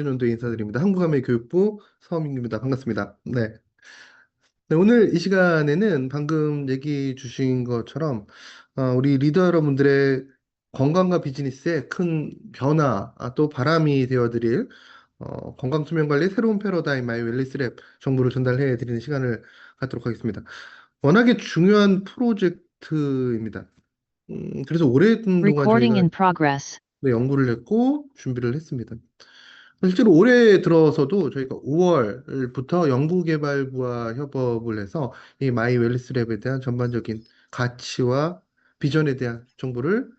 년도 인사드립니다. 한국아메교육부 서민입니다. 반갑습니다. 네. 네, 오늘 이 시간에는 방금 얘기 주신 것처럼 우리 리더 여러분들의 건강과 비즈니스에 큰 변화, 또 바람이 되어드릴 건강수면관리 새로운 패러다임 마이 웰리스랩 정보를 전달해 드리는 시간을 갖도록 하겠습니다. 워낙에 중요한 프로젝트입니다. 그래서 오랜 동안 Recording 저희가 in progress. 연구를 했고 준비를 했습니다. 실제로 올해 들어서도 저희가 5월부터 연구개발부와 협업을 해서 이 마이 웰리스랩에 대한 전반적인 가치와 비전에 대한 정보를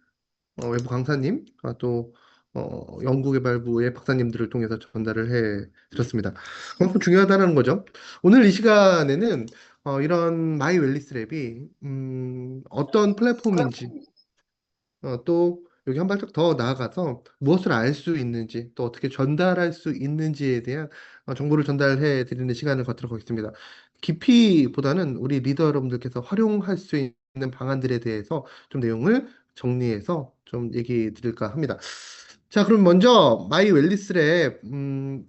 외부 강사님, 또 연구개발부의 박사님들을 통해서 전달을 해 드렸습니다. 그만큼 중요하다는 거죠. 오늘 이 시간에는 이런 마이 웰리스랩이 어떤 플랫폼인지 또 여기 한 발짝 더 나아가서 무엇을 알 수 있는지 또 어떻게 전달할 수 있는지에 대한 정보를 전달해 드리는 시간을 갖도록 하겠습니다. 깊이보다는 우리 리더 여러분들께서 활용할 수 있는 방안들에 대해서 좀 내용을 정리해서 좀 얘기 드릴까 합니다. 자, 그럼 먼저 마이 웰리스랩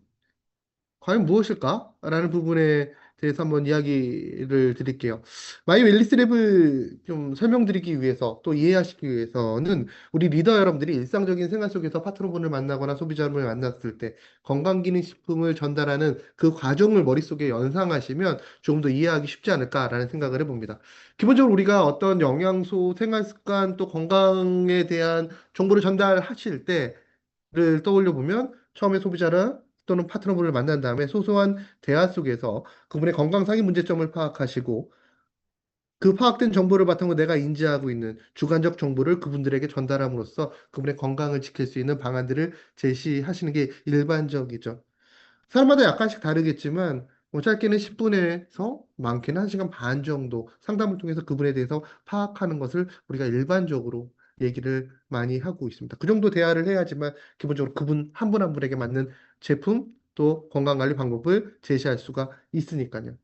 과연 무엇일까? 라는 부분에 대해서 한번 이야기를 드릴게요. 마이 웰리스랩을 좀 설명드리기 위해서 또 이해하시기 위해서는 우리 리더 여러분들이 일상적인 생활 속에서 파트너분을 만나거나 소비자를 만났을 때 건강기능식품을 전달하는 그 과정을 머릿속에 연상하시면 조금 더 이해하기 쉽지 않을까라는 생각을 해봅니다. 기본적으로 우리가 어떤 영양소, 생활습관 또 건강에 대한 정보를 전달하실 때를 떠올려 보면 처음에 소비자를 또는 파트너분을 만난 다음에 소소한 대화 속에서 그분의 건강상의 문제점을 파악하시고 그 파악된 정보를 바탕으로 내가 인지하고 있는 주관적 정보를 그분들에게 전달함으로써 그분의 건강을 지킬 수 있는 방안들을 제시하시는 게 일반적이죠. 사람마다 약간씩 다르겠지만 뭐 짧게는 10분에서 많게는 1시간 반 정도 상담을 통해서 그분에 대해서 파악하는 것을 우리가 일반적으로 얘기를 많이 하고 있습니다. 그 정도 대화를 해야지만 기본적으로 그분 한 분 한 분에게 맞는 제품 또 건강관리 방법을 제시할 수가 있으니까요.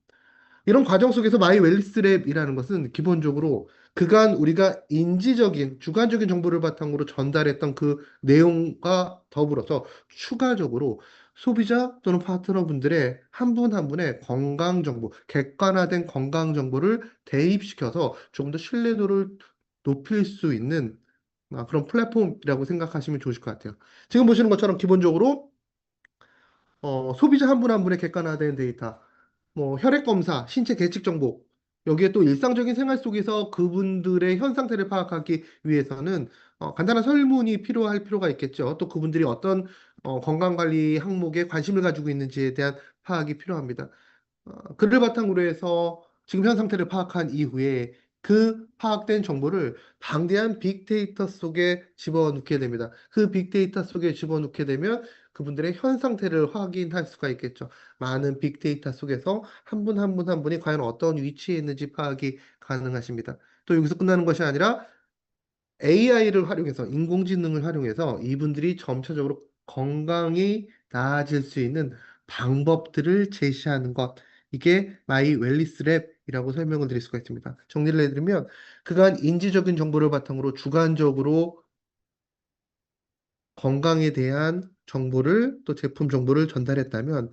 이런 과정 속에서 마이 웰리스랩이라는 것은 기본적으로 그간 우리가 인지적인 주관적인 정보를 바탕으로 전달했던 그 내용과 더불어서 추가적으로 소비자 또는 파트너분들의 한 분 한 분의 건강 정보, 객관화된 건강 정보를 대입시켜서 조금 더 신뢰도를 높일 수 있는 그런 플랫폼이라고 생각하시면 좋으실 것 같아요. 지금 보시는 것처럼 기본적으로 소비자 한 분 한 분의 객관화된 데이터, 뭐 혈액 검사, 신체 계측 정보, 여기에 또 일상적인 생활 속에서 그분들의 현 상태를 파악하기 위해서는 간단한 설문이 필요할 필요가 있겠죠. 또 그분들이 어떤 건강관리 항목에 관심을 가지고 있는지에 대한 파악이 필요합니다. 그를 바탕으로 해서 지금 현 상태를 파악한 이후에 그 파악된 정보를 방대한 빅데이터 속에 집어넣게 됩니다. 그 빅데이터 속에 집어넣게 되면 그분들의 현 상태를 확인할 수가 있겠죠. 많은 빅데이터 속에서 한 분 한 분 한 분이 과연 어떤 위치에 있는지 파악이 가능하십니다. 또 여기서 끝나는 것이 아니라 AI를 활용해서 인공지능을 활용해서 이분들이 점차적으로 건강이 나아질 수 있는 방법들을 제시하는 것. 이게 마이 웰리스 랩이라고 설명을 드릴 수가 있습니다. 정리를 해드리면 그간 인지적인 정보를 바탕으로 주관적으로 건강에 대한 정보를 또 제품 정보를 전달했다면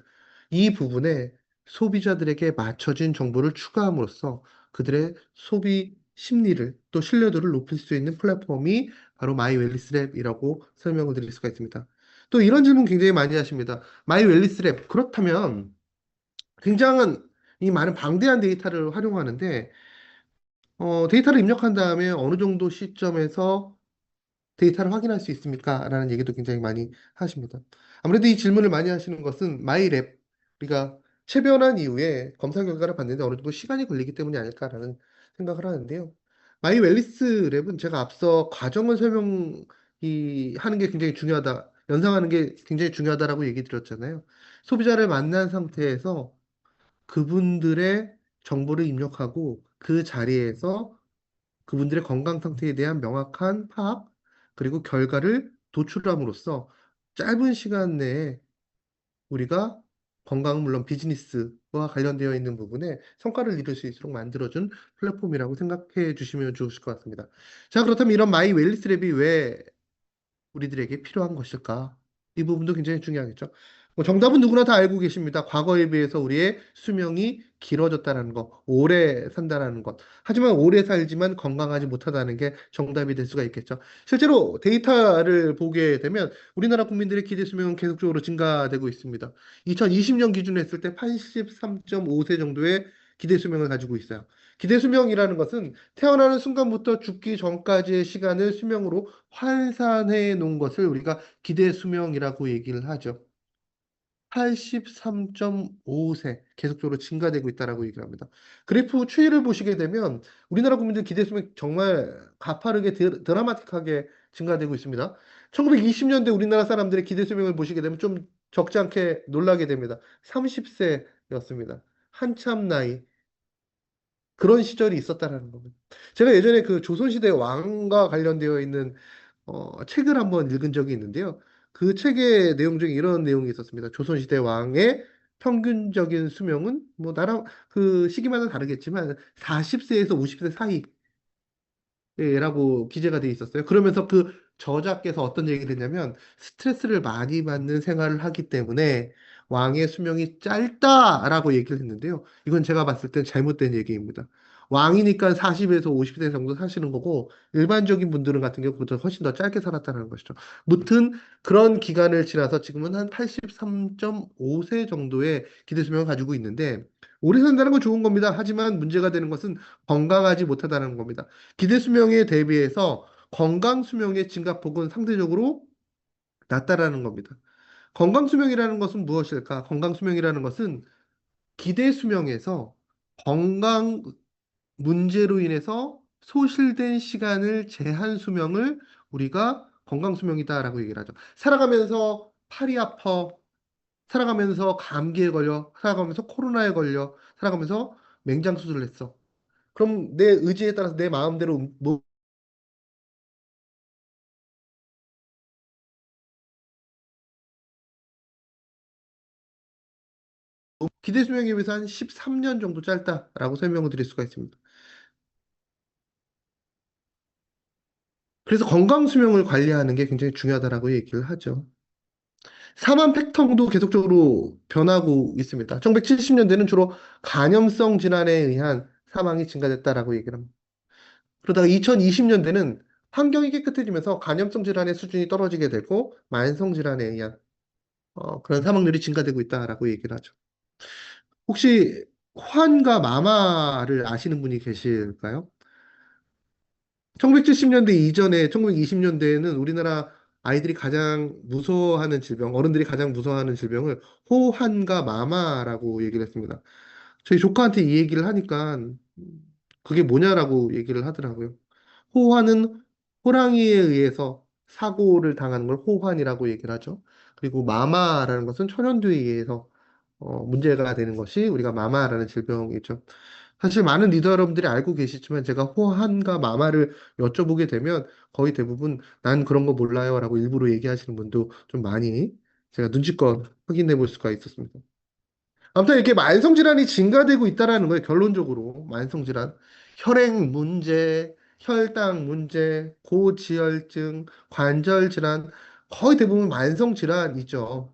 이 부분에 소비자들에게 맞춰진 정보를 추가함으로써 그들의 소비 심리를 또 신뢰도를 높일 수 있는 플랫폼이 바로 마이 웰리스 랩이라고 설명을 드릴 수가 있습니다. 또 이런 질문 굉장히 많이 하십니다. 마이 웰리스 랩 그렇다면 굉장한 이 많은 방대한 데이터를 활용하는데 데이터를 입력한 다음에 어느 정도 시점에서 데이터를 확인할 수 있습니까? 라는 얘기도 굉장히 많이 하십니다. 아무래도 이 질문을 많이 하시는 것은 마이랩, 우리가 체변한 이후에 검사 결과를 봤는데 어느 정도 시간이 걸리기 때문이 아닐까라는 생각을 하는데요. 마이 웰리스 랩은 제가 앞서 과정을 하는 게 굉장히 중요하다, 연상하는 게 굉장히 중요하다라고 얘기 드렸잖아요. 소비자를 만난 상태에서 그분들의 정보를 입력하고 그 자리에서 그분들의 건강 상태에 대한 명확한 파악, 그리고 결과를 도출함으로써 짧은 시간 내에 우리가 건강은 물론 비즈니스와 관련되어 있는 부분에 성과를 이룰 수 있도록 만들어준 플랫폼이라고 생각해 주시면 좋으실 것 같습니다. 자, 그렇다면 이런 마이 웰리스 랩이 왜 우리들에게 필요한 것일까? 이 부분도 굉장히 중요하겠죠. 뭐 정답은 누구나 다 알고 계십니다. 과거에 비해서 우리의 수명이 길어졌다는 것, 오래 산다는 것. 하지만 오래 살지만 건강하지 못하다는 게 정답이 될 수가 있겠죠. 실제로 데이터를 보게 되면 우리나라 국민들의 기대 수명은 계속적으로 증가되고 있습니다. 2020년 기준으로 했을 때 83.5세 정도의 기대 수명을 가지고 있어요. 기대 수명이라는 것은 태어나는 순간부터 죽기 전까지의 시간을 수명으로 환산해 놓은 것을 우리가 기대 수명이라고 얘기를 하죠. 83.5세 계속적으로 증가되고 있다라고 얘기를 합니다. 그래프 추이를 보시게 되면 우리나라 국민들 기대 수명 정말 가파르게 드라마틱하게 증가되고 있습니다. 1920년대 우리나라 사람들의 기대 수명을 보시게 되면 좀 적지 않게 놀라게 됩니다. 30세였습니다. 한참 나이. 그런 시절이 있었다라는 겁니다. 제가 예전에 그 조선시대 왕과 관련되어 있는 책을 한번 읽은 적이 있는데요. 그 책의 내용 중에 이런 내용이 있었습니다. 조선시대 왕의 평균적인 수명은 뭐 나라 그 시기마다 다르겠지만 40세에서 50세 사이 라고 기재가 돼 있었어요. 그러면서 그 저자께서 어떤 얘기를 했냐면 스트레스를 많이 받는 생활을 하기 때문에 왕의 수명이 짧다라고 얘기를 했는데요. 이건 제가 봤을 땐 잘못된 얘기입니다. 왕이니까 40에서 50세 정도 사시는 거고 일반적인 분들은 같은 경우보다 훨씬 더 짧게 살았다는 것이죠. 무튼 그런 기간을 지나서 지금은 한 83.5세 정도의 기대 수명을 가지고 있는데 오래 산다는 건 좋은 겁니다. 하지만 문제가 되는 것은 건강하지 못하다는 겁니다. 기대 수명에 대비해서 건강 수명의 증가폭은 상대적으로 낮다라는 겁니다. 건강 수명이라는 것은 무엇일까? 건강 수명이라는 것은 기대 수명에서 건강 문제로 인해서 소실된 시간을 제한 수명을 우리가 건강 수명이다라고 얘기를 하죠. 살아가면서 팔이 아파, 살아가면서 감기에 걸려, 살아가면서 코로나에 걸려, 살아가면서 맹장 수술을 했어. 그럼 내 의지에 따라서 내 마음대로 기대 수명에 비해서 한 13년 정도 짧다라고 설명을 드릴 수가 있습니다. 그래서 건강 수명을 관리하는 게 굉장히 중요하다라고 얘기를 하죠. 사망 패턴도 계속적으로 변하고 있습니다. 1970년대는 주로 간염성 질환에 의한 사망이 증가됐다라고 얘기를 합니다. 그러다가 2020년대는 환경이 깨끗해지면서 간염성 질환의 수준이 떨어지게 되고 만성 질환에 의한 그런 사망률이 증가되고 있다라고 얘기를 하죠. 혹시 호환과 마마를 아시는 분이 계실까요? 1970년대 이전에 1920년대에는 우리나라 아이들이 가장 무서워하는 질병, 어른들이 가장 무서워하는 질병을 호환과 마마라고 얘기를 했습니다. 저희 조카한테 이 얘기를 하니까 그게 뭐냐라고 얘기를 하더라고요. 호환은 호랑이에 의해서 사고를 당하는 걸 호환이라고 얘기를 하죠. 그리고 마마라는 것은 천연두에 의해서 문제가 되는 것이 우리가 마마라는 질병이죠. 사실 많은 리더 여러분들이 알고 계시지만 제가 호환과 마마를 여쭤보게 되면 거의 대부분 난 그런 거 몰라요 라고 일부러 얘기하시는 분도 좀 많이 제가 눈치껏 확인해 볼 수가 있었습니다. 아무튼 이렇게 만성질환이 증가되고 있다라는 거예요. 결론적으로 만성질환, 혈행 문제, 혈당 문제, 고지혈증, 관절 질환 거의 대부분 만성질환이죠.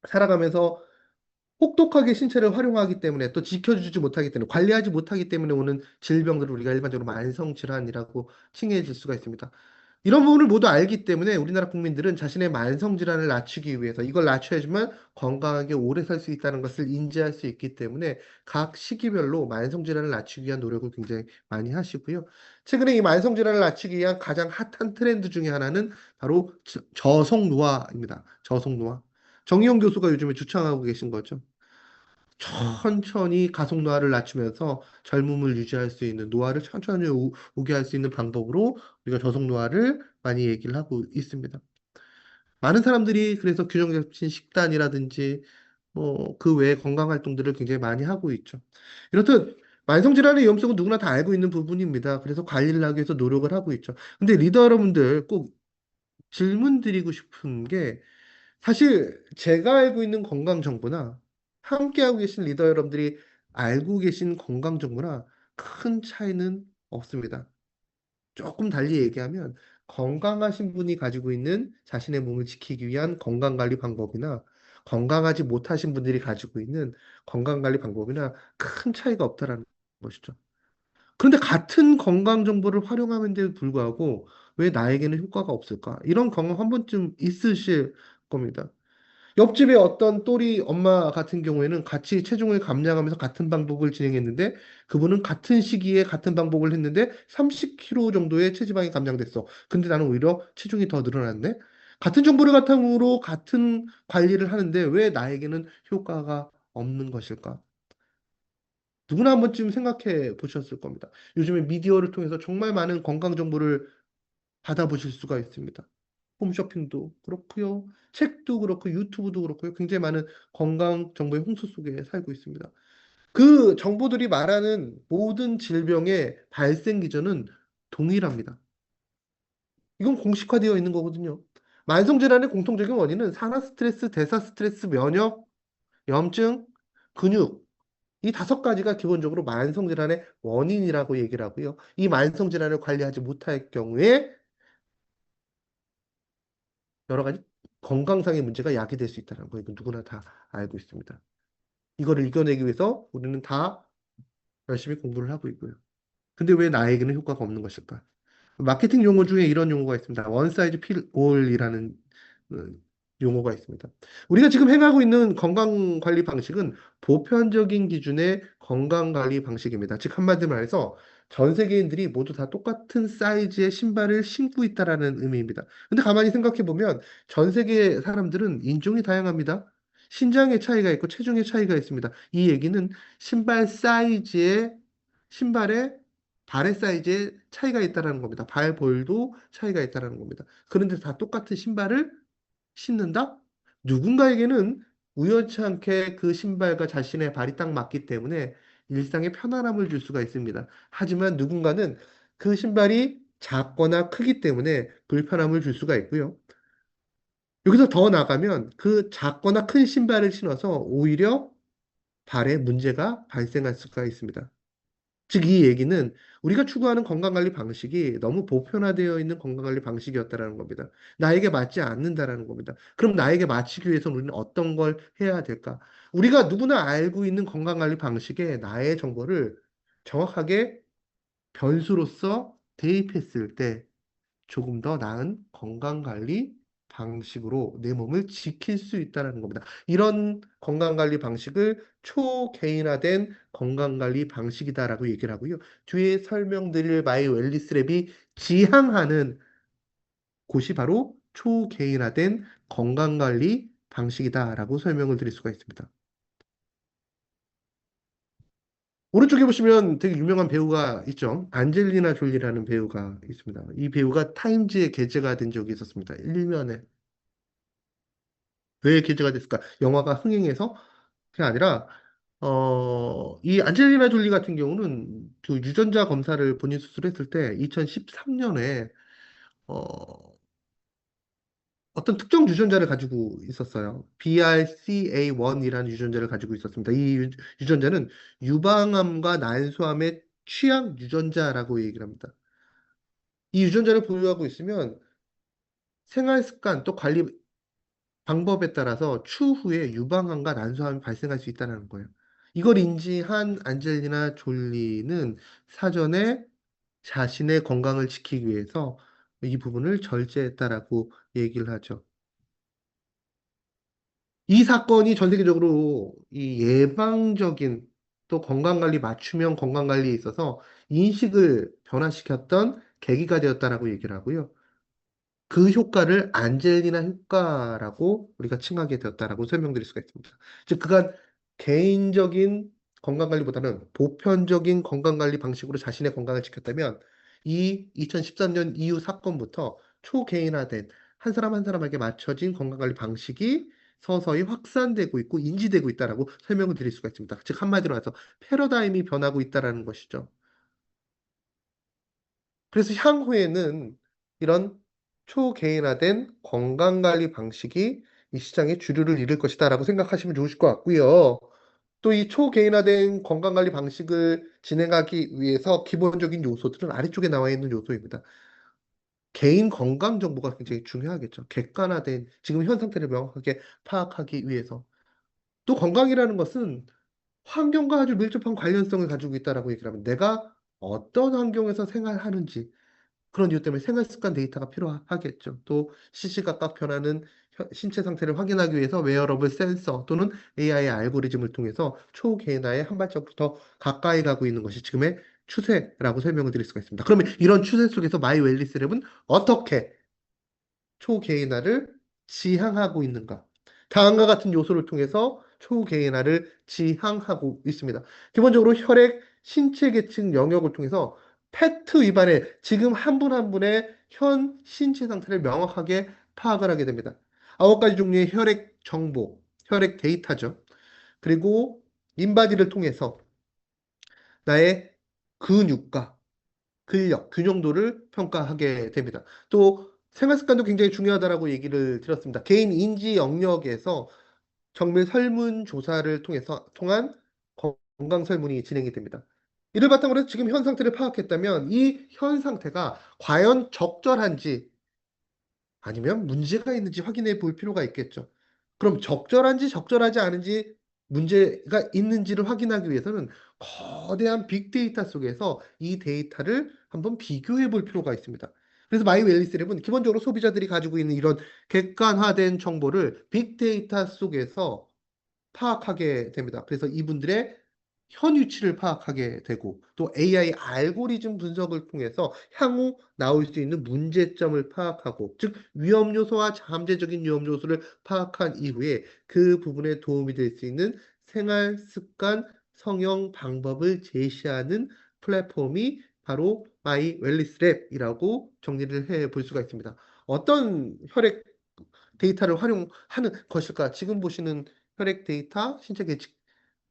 살아가면서 혹독하게 신체를 활용하기 때문에 또 지켜주지 못하기 때문에 관리하지 못하기 때문에 오는 질병들을 우리가 일반적으로 만성질환이라고 칭해질 수가 있습니다. 이런 부분을 모두 알기 때문에 우리나라 국민들은 자신의 만성질환을 낮추기 위해서 이걸 낮춰야지만 건강하게 오래 살 수 있다는 것을 인지할 수 있기 때문에 각 시기별로 만성질환을 낮추기 위한 노력을 굉장히 많이 하시고요. 최근에 이 만성질환을 낮추기 위한 가장 핫한 트렌드 중에 하나는 바로 저속노화입니다. 저속노화. 정의용 교수가 요즘에 주창하고 계신 거죠. 천천히 가속 노화를 낮추면서 젊음을 유지할 수 있는 노화를 천천히 오게 할 수 있는 방법으로 우리가 저속 노화를 많이 얘기를 하고 있습니다. 많은 사람들이 그래서 균형 잡힌 식단이라든지 뭐 그 외의 건강 활동들을 굉장히 많이 하고 있죠. 이렇듯 만성질환의 위험성은 누구나 다 알고 있는 부분입니다. 그래서 관리를 하기 위해서 노력을 하고 있죠. 근데 리더 여러분들 꼭 질문 드리고 싶은 게 사실 제가 알고 있는 건강 정보나 함께하고 계신 리더 여러분들이 알고 계신 건강 정보나 큰 차이는 없습니다. 조금 달리 얘기하면 건강하신 분이 가지고 있는 자신의 몸을 지키기 위한 건강관리 방법이나 건강하지 못하신 분들이 가지고 있는 건강관리 방법이나 큰 차이가 없다라는 것이죠. 그런데 같은 건강 정보를 활용하는데도 불구하고 왜 나에게는 효과가 없을까? 이런 경험 한 번쯤 있으실 겁니다. 옆집에 어떤 또리 엄마 같은 경우에는 같이 체중을 감량하면서 같은 방법을 진행했는데 그분은 같은 시기에 같은 방법을 했는데 30kg 정도의 체지방이 감량됐어. 근데 나는 오히려 체중이 더 늘어났네. 같은 정보를 바탕으로 같은 관리를 하는데 왜 나에게는 효과가 없는 것일까? 누구나 한 번쯤 생각해 보셨을 겁니다. 요즘에 미디어를 통해서 정말 많은 건강 정보를 받아보실 수가 있습니다. 홈쇼핑도 그렇고요. 책도 그렇고 유튜브도 그렇고요. 굉장히 많은 건강 정보의 홍수 속에 살고 있습니다. 그 정보들이 말하는 모든 질병의 발생 기전은 동일합니다. 이건 공식화되어 있는 거거든요. 만성질환의 공통적인 원인은 산화 스트레스, 대사 스트레스, 면역, 염증, 근육 이 다섯 가지가 기본적으로 만성질환의 원인이라고 얘기를 하고요. 이 만성질환을 관리하지 못할 경우에 여러 가지 건강상의 문제가 야기될 수 있다는 거 이거 누구나 다 알고 있습니다. 이거를 이겨내기 위해서 우리는 다 열심히 공부를 하고 있고요. 근데 왜 나에게는 효과가 없는 것일까? 마케팅 용어 중에 이런 용어가 있습니다. 원 사이즈 필 올이라는 용어가 있습니다. 우리가 지금 행하고 있는 건강 관리 방식은 보편적인 기준의 건강 관리 방식입니다. 즉 한마디로 말해서 전 세계인들이 모두 다 똑같은 사이즈의 신발을 신고 있다라는 의미입니다. 근데 가만히 생각해 보면 전 세계 사람들은 인종이 다양합니다. 신장의 차이가 있고 체중의 차이가 있습니다. 이 얘기는 신발 사이즈의 신발의 발의 사이즈에 차이가 있다는 겁니다. 발 볼도 차이가 있다는 겁니다. 그런데 다 똑같은 신발을 신는다? 누군가에게는 우연치 않게 그 신발과 자신의 발이 딱 맞기 때문에 일상에 편안함을 줄 수가 있습니다. 하지만 누군가는 그 신발이 작거나 크기 때문에 불편함을 줄 수가 있고요. 여기서 더 나가면 그 작거나 큰 신발을 신어서 오히려 발에 문제가 발생할 수가 있습니다. 즉, 이 얘기는 우리가 추구하는 건강관리 방식이 너무 보편화되어 있는 건강관리 방식이었다라는 겁니다. 나에게 맞지 않는다라는 겁니다. 그럼 나에게 맞추기 위해서는 우리는 어떤 걸 해야 될까? 우리가 누구나 알고 있는 건강관리 방식에 나의 정보를 정확하게 변수로서 대입했을 때 조금 더 나은 건강관리 방식으로 내 몸을 지킬 수 있다는 겁니다. 이런 건강관리 방식을 초개인화된 건강관리 방식이다라고 얘기를 하고요. 뒤에 설명드릴 마이 웰리스랩이 지향하는 곳이 바로 초개인화된 건강관리 방식이다라고 설명을 드릴 수가 있습니다. 오른쪽에 보시면 되게 유명한 배우가 있죠. 안젤리나 졸리라는 배우가 있습니다. 이 배우가 타임즈에 게재가 된 적이 있었습니다. 일면에. 왜 기재가 됐을까? 영화가 흥행해서 그게 아니라 이 안젤리나 졸리 같은 경우는 그 유전자 검사를 본인 스스로 했을 때 2013년에 어, 어떤 특정 유전자를 가지고 있었어요. BRCA1이라는 유전자를 가지고 있었습니다. 이 유전자는 유방암과 난소암의 취약 유전자라고 얘기를 합니다. 이 유전자를 보유하고 있으면 생활 습관 또 관리 방법에 따라서 추후에 유방암과 난소암이 발생할 수 있다는 거예요. 이걸 인지한 안젤리나 졸리는 사전에 자신의 건강을 지키기 위해서 이 부분을 절제했다라고 얘기를 하죠. 이 사건이 전 세계적으로 이 예방적인 또 건강관리 맞춤형 건강관리에 있어서 인식을 변화시켰던 계기가 되었다라고 얘기를 하고요. 그 효과를 안젤리나 효과라고 우리가 칭하게 되었다라고 설명드릴 수가 있습니다. 즉, 그간 개인적인 건강관리보다는 보편적인 건강관리 방식으로 자신의 건강을 지켰다면 이 2013년 이후 사건부터 초개인화된 한 사람 한 사람에게 맞춰진 건강관리 방식이 서서히 확산되고 있고 인지되고 있다라고 설명을 드릴 수가 있습니다. 즉, 한마디로 해서 패러다임이 변하고 있다라는 것이죠. 그래서 향후에는 이런 초개인화된 건강관리 방식이 이 시장에 주류를 이룰 것이다라고 생각하시면 좋으실 것 같고요. 또 이 초개인화된 건강관리 방식을 진행하기 위해서 기본적인 요소들은 아래쪽에 나와 있는 요소입니다. 개인 건강 정보가 굉장히 중요하겠죠. 객관화된 지금 현 상태를 명확하게 파악하기 위해서. 또 건강이라는 것은 환경과 아주 밀접한 관련성을 가지고 있다라고 얘기를 하면 내가 어떤 환경에서 생활하는지 그런 이유 때문에 생활 습관 데이터가 필요하겠죠. 또 시시각각 변하는 신체 상태를 확인하기 위해서 웨어러블 센서 또는 AI 알고리즘을 통해서 초개인화에 한 발자국 더 가까이 가고 있는 것이 지금의 추세라고 설명을 드릴 수가 있습니다. 그러면 이런 추세 속에서 마이 웰리스 랩은 어떻게 초개인화를 지향하고 있는가? 다음과 같은 요소를 통해서 초개인화를 지향하고 있습니다. 기본적으로 혈액, 신체 계층 영역을 통해서 팩트 위반에 지금 한 분 한 분의 현 신체 상태를 명확하게 파악을 하게 됩니다. 9가지 종류의 혈액 정보, 혈액 데이터죠. 그리고 인바디를 통해서 나의 근육과 근력, 균형도를 평가하게 됩니다. 또 생활 습관도 굉장히 중요하다라고 얘기를 드렸습니다. 개인 인지 영역에서 정밀 설문 조사를 통해서 통한 건강 설문이 진행이 됩니다. 이를 바탕으로 해서 지금 현 상태를 파악했다면 이 현 상태가 과연 적절한지 아니면 문제가 있는지 확인해 볼 필요가 있겠죠. 그럼 적절한지 적절하지 않은지 문제가 있는지를 확인하기 위해서는 거대한 빅데이터 속에서 이 데이터를 한번 비교해 볼 필요가 있습니다. 그래서 마이웰리스랩은 기본적으로 소비자들이 가지고 있는 이런 객관화된 정보를 빅데이터 속에서 파악하게 됩니다. 그래서 이분들의 현 위치를 파악하게 되고 또 AI 알고리즘 분석을 통해서 향후 나올 수 있는 문제점을 파악하고 즉 위험 요소와 잠재적인 위험 요소를 파악한 이후에 그 부분에 도움이 될 수 있는 생활 습관 성형 방법을 제시하는 플랫폼이 바로 마이 웰리스 랩이라고 정리를 해 볼 수가 있습니다. 어떤 혈액 데이터를 활용하는 것일까? 지금 보시는 혈액 데이터, 신체 계측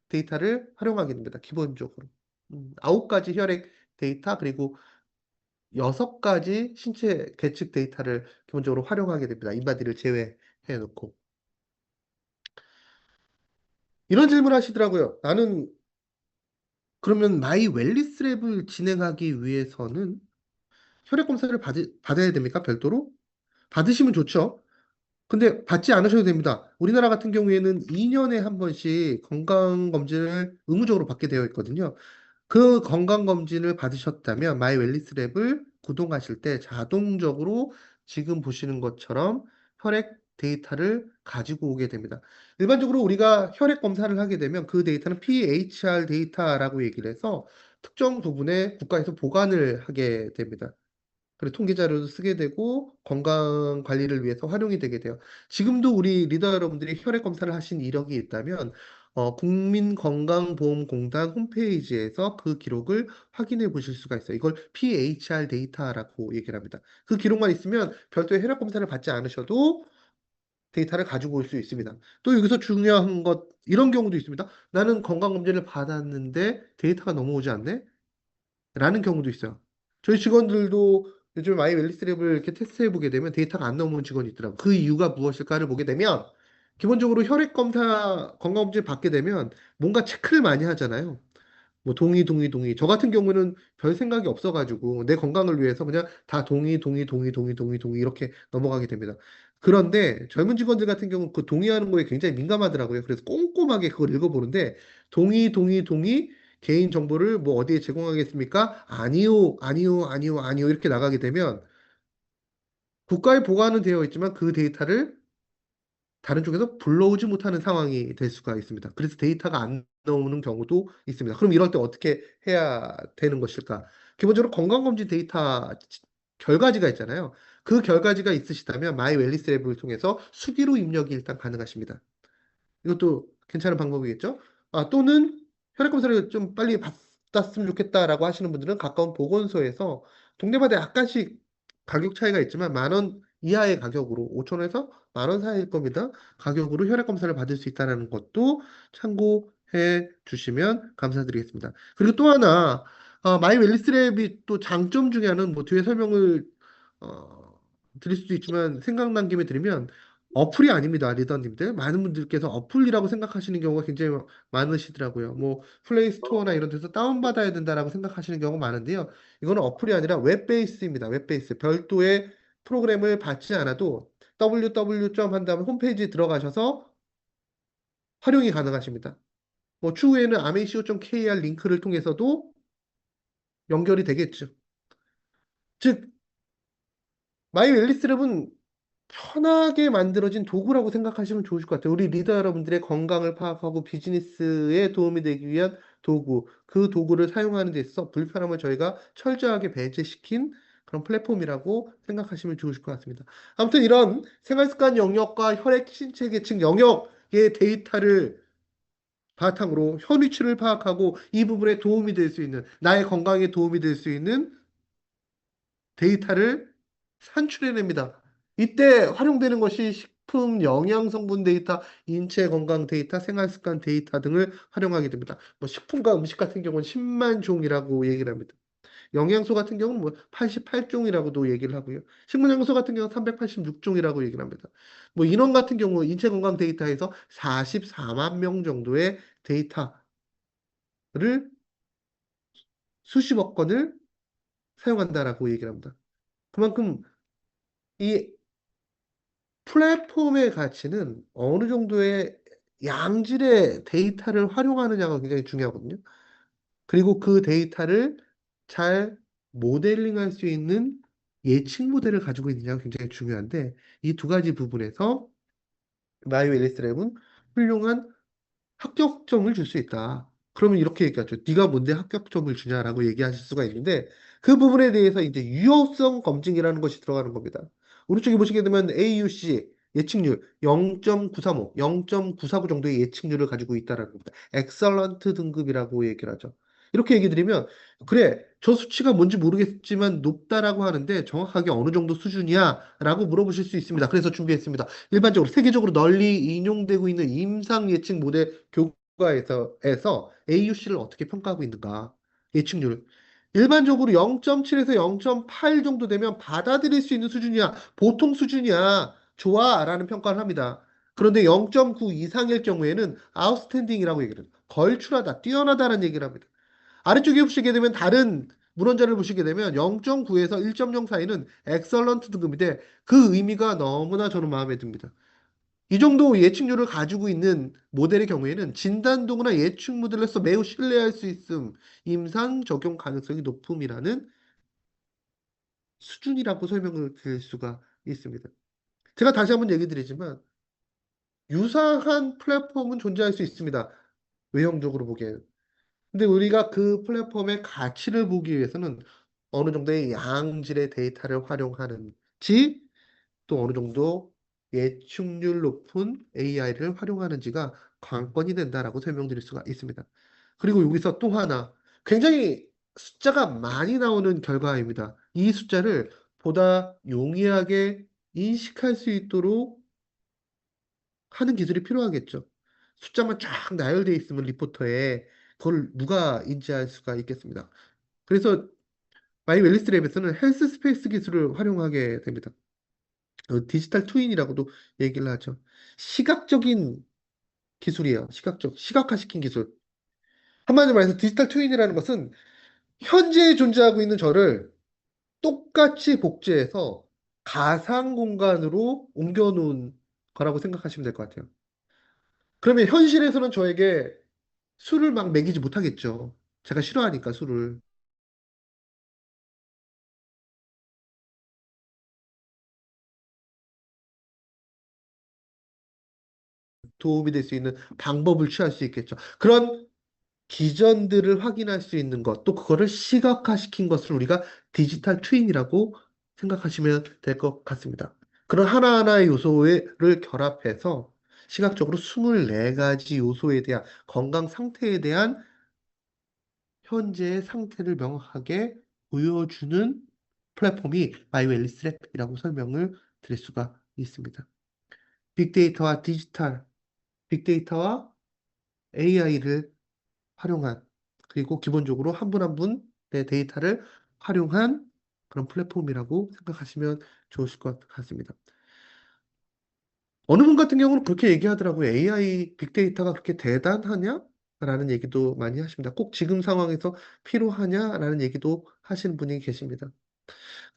데이터를 활용하게 됩니다. 기본적으로. 9가지 혈액 데이터, 그리고 6가지 신체 계측 데이터를 기본적으로 활용하게 됩니다. 인바디를 제외해 놓고. 이런 질문을 하시더라고요. 나는 그러면 마이 웰리스 랩을 진행하기 위해서는 혈액 검사를 받아야 됩니까? 별도로? 받으시면 좋죠. 근데 받지 않으셔도 됩니다. 우리나라 같은 경우에는 2년에 한 번씩 건강검진을 의무적으로 받게 되어 있거든요. 그 건강검진을 받으셨다면 마이 웰리스 랩을 구독하실 때 자동적으로 지금 보시는 것처럼 혈액 데이터를 가지고 오게 됩니다. 일반적으로 우리가 혈액 검사를 하게 되면 그 데이터는 PHR 데이터라고 얘기를 해서 특정 부분에 국가에서 보관을 하게 됩니다. 그리고 통계 자료도 쓰게 되고 건강 관리를 위해서 활용이 되게 돼요. 지금도 우리 리더 여러분들이 혈액 검사를 하신 이력이 있다면 국민건강보험공단 홈페이지에서 그 기록을 확인해 보실 수가 있어요. 이걸 PHR 데이터라고 얘기를 합니다. 그 기록만 있으면 별도의 혈액 검사를 받지 않으셔도 데이터를 가지고 올 수 있습니다. 또 여기서 중요한 것 이런 경우도 있습니다. 나는 건강검진을 받았는데 데이터가 넘어오지 않네? 라는 경우도 있어요. 저희 직원들도 요즘 마이 웰리스랩을 이렇게 테스트해 보게 되면 데이터가 안 나오는 직원이 있더라고요. 그 이유가 무엇일까를 보게 되면 기본적으로 혈액 검사 건강검진 받게 되면 뭔가 체크를 많이 하잖아요. 뭐 동의, 동의, 동의. 저 같은 경우는 별 생각이 없어가지고 내 건강을 위해서 그냥 다 동의, 동의, 동의, 동의, 동의, 동의 이렇게 넘어가게 됩니다. 그런데 젊은 직원들 같은 경우는 그 동의하는 거에 굉장히 민감하더라고요. 그래서 꼼꼼하게 그걸 읽어보는데 동의, 동의, 동의, 개인 정보를 뭐 어디에 제공하겠습니까? 아니요, 아니요, 아니요, 아니요 이렇게 나가게 되면 국가에 보관은 되어 있지만 그 데이터를 다른 쪽에서 불러오지 못하는 상황이 될 수가 있습니다. 그래서 데이터가 안 나오는 경우도 있습니다. 그럼 이럴 때 어떻게 해야 되는 것일까? 기본적으로 건강검진 데이터 결과지가 있잖아요. 그 결과지가 있으시다면 마이 웰리스 앱을 통해서 수기로 입력이 일단 가능하십니다. 이것도 괜찮은 방법이겠죠? 또는 혈액 검사를 좀 빨리 받았으면 좋겠다라고 하시는 분들은 가까운 보건소에서 동네마다 약간씩 가격 차이가 있지만 10,000원 이하의 가격으로 5,000원에서 10,000원 사이일 겁니다. 가격으로 혈액 검사를 받을 수 있다는 것도 참고해 주시면 감사드리겠습니다. 그리고 또 하나 마이 웰리스랩이 또 장점 중에 하나는 뭐 뒤에 설명을 어, 드릴 수도 있지만 생각난 김에 드리면 어플이 아닙니다, 리더님들. 많은 분들께서 어플이라고 생각하시는 경우가 굉장히 많으시더라고요. 뭐 플레이 스토어나 이런 데서 다운받아야 된다라고 생각하시는 경우가 많은데요. 이거는 어플이 아니라 웹 베이스입니다. 웹 베이스. 별도의 프로그램을 받지 않아도 www. 한 다음에 홈페이지에 들어가셔서 활용이 가능하십니다. 뭐 추후에는 amazco.kr 링크를 통해서도 연결이 되겠죠. 즉, 마이 웰니스랩은 편하게 만들어진 도구라고 생각하시면 좋으실 것 같아요. 우리 리더 여러분들의 건강을 파악하고 비즈니스에 도움이 되기 위한 도구, 그 도구를 사용하는 데 있어서 불편함을 저희가 철저하게 배제시킨 그런 플랫폼이라고 생각하시면 좋으실 것 같습니다. 아무튼 이런 생활습관 영역과 혈액 신체 계층 영역의 데이터를 바탕으로 현 위치를 파악하고 이 부분에 도움이 될 수 있는, 나의 건강에 도움이 될 수 있는 데이터를 산출해냅니다. 이때 활용되는 것이 식품 영양성분 데이터, 인체 건강 데이터, 생활습관 데이터 등을 활용하게 됩니다. 뭐 식품과 음식 같은 경우는 10만 종이라고 얘기를 합니다. 영양소 같은 경우는 뭐 88종이라고도 얘기를 하고요. 식물영양소 같은 경우는 386종이라고 얘기를 합니다. 뭐 인원 같은 경우 인체 건강 데이터에서 44만 명 정도의 데이터를 수십억 건을 사용한다라고 얘기를 합니다. 그만큼 이 플랫폼의 가치는 어느 정도의 양질의 데이터를 활용하느냐가 굉장히 중요하거든요. 그리고 그 데이터를 잘 모델링할 수 있는 예측 모델을 가지고 있느냐가 굉장히 중요한데 이 두 가지 부분에서 마이오 앨리스랩은 훌륭한 합격점을 줄 수 있다. 그러면 이렇게 얘기하죠. 네가 뭔데 합격점을 주냐라고 얘기하실 수가 있는데 그 부분에 대해서 이제 유효성 검증이라는 것이 들어가는 겁니다. 오른쪽에 보시게 되면 AUC 예측률 0.935, 0.949 정도의 예측률을 가지고 있다라는 겁니다. 엑설런트 등급이라고 얘기를 하죠. 이렇게 얘기 드리면 그래 저 수치가 뭔지 모르겠지만 높다라고 하는데 정확하게 어느 정도 수준이야? 라고 물어보실 수 있습니다. 그래서 준비했습니다. 일반적으로 세계적으로 널리 인용되고 있는 임상 예측 모델 교과에서 AUC를 어떻게 평가하고 있는가? 예측률. 일반적으로 0.7에서 0.8 정도 되면 받아들일 수 있는 수준이야. 보통 수준이야. 좋아. 라는 평가를 합니다. 그런데 0.9 이상일 경우에는 아웃스탠딩이라고 얘기를 해요. 걸출하다, 뛰어나다라는 얘기를 합니다. 아래쪽에 보시게 되면 다른 문헌자를 보시게 되면 0.9에서 1.0 사이는 엑설런트 등급인데 그 의미가 너무나 저는 마음에 듭니다. 이 정도 예측률을 가지고 있는 모델의 경우에는 진단 도구나 예측 모델로서 매우 신뢰할 수 있음, 임상 적용 가능성이 높음이라는 수준이라고 설명을 드릴 수가 있습니다. 제가 다시 한번 얘기 드리지만 유사한 플랫폼은 존재할 수 있습니다. 외형적으로 보기에는. 근데 우리가 그 플랫폼의 가치를 보기 위해서는 어느 정도의 양질의 데이터를 활용하는지 또 어느 정도 예측률 높은 AI를 활용하는지가 관건이 된다라고 설명드릴 수가 있습니다. 그리고 여기서 또 하나 굉장히 숫자가 많이 나오는 결과입니다. 이 숫자를 보다 용이하게 인식할 수 있도록 하는 기술이 필요하겠죠. 숫자만 쫙 나열되어 있으면 리포터에 그걸 누가 인지할 수가 있겠습니다. 그래서 마이 웰리스 랩에서는 헬스 스페이스 기술을 활용하게 됩니다. 디지털 트윈이라고도 얘기를 하죠. 시각적인 기술이에요. 시각화시킨 기술. 한마디로 말해서 디지털 트윈이라는 것은 현재 존재하고 있는 저를 똑같이 복제해서 가상 공간으로 옮겨놓은 거라고 생각하시면 될 것 같아요. 그러면 현실에서는 저에게 술을 막 먹이지 못하겠죠. 제가 싫어하니까 술을. 도움이 될 수 있는 방법을 취할 수 있겠죠. 그런 기전들을 확인할 수 있는 것, 또 그거를 시각화시킨 것을 우리가 디지털 트윈이라고 생각하시면 될 것 같습니다. 그런 하나하나의 요소를 결합해서 시각적으로 24가지 요소에 대한 건강 상태에 대한 현재의 상태를 명확하게 보여주는 플랫폼이 마이웰리스 랩이라고 설명을 드릴 수가 있습니다. 빅데이터와 빅데이터와 AI를 활용한, 그리고 기본적으로 한 분 한 분의 데이터를 활용한 그런 플랫폼이라고 생각하시면 좋으실 것 같습니다. 어느 분 같은 경우는 그렇게 얘기하더라고요. AI 빅데이터가 그렇게 대단하냐? 라는 얘기도 많이 하십니다. 꼭 지금 상황에서 필요하냐라는 얘기도 하시는 분이 계십니다.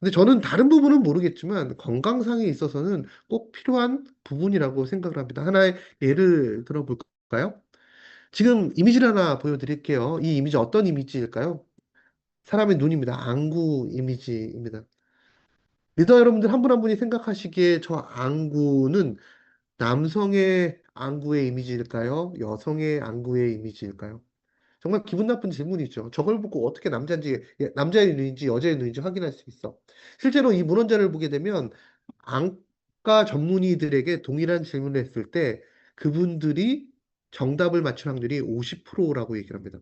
근데 저는 다른 부분은 모르겠지만 건강상에 있어서는 꼭 필요한 부분이라고 생각을 합니다. 하나의 예를 들어볼까요? 지금 이미지를 하나 보여드릴게요. 이 이미지 어떤 이미지일까요? 사람의 눈입니다. 안구 이미지입니다. 리더 여러분들 한 분 한 분이 생각하시기에 저 안구는 남성의 안구의 이미지일까요? 여성의 안구의 이미지일까요? 정말 기분 나쁜 질문이죠. 저걸 보고 어떻게 남자인지, 남자의 눈인지 여자의 눈인지 확인할 수 있어. 실제로 이 문헌자를 보게 되면 안과 전문의들에게 동일한 질문을 했을 때 그분들이 정답을 맞출 확률이 50%라고 얘기를 합니다.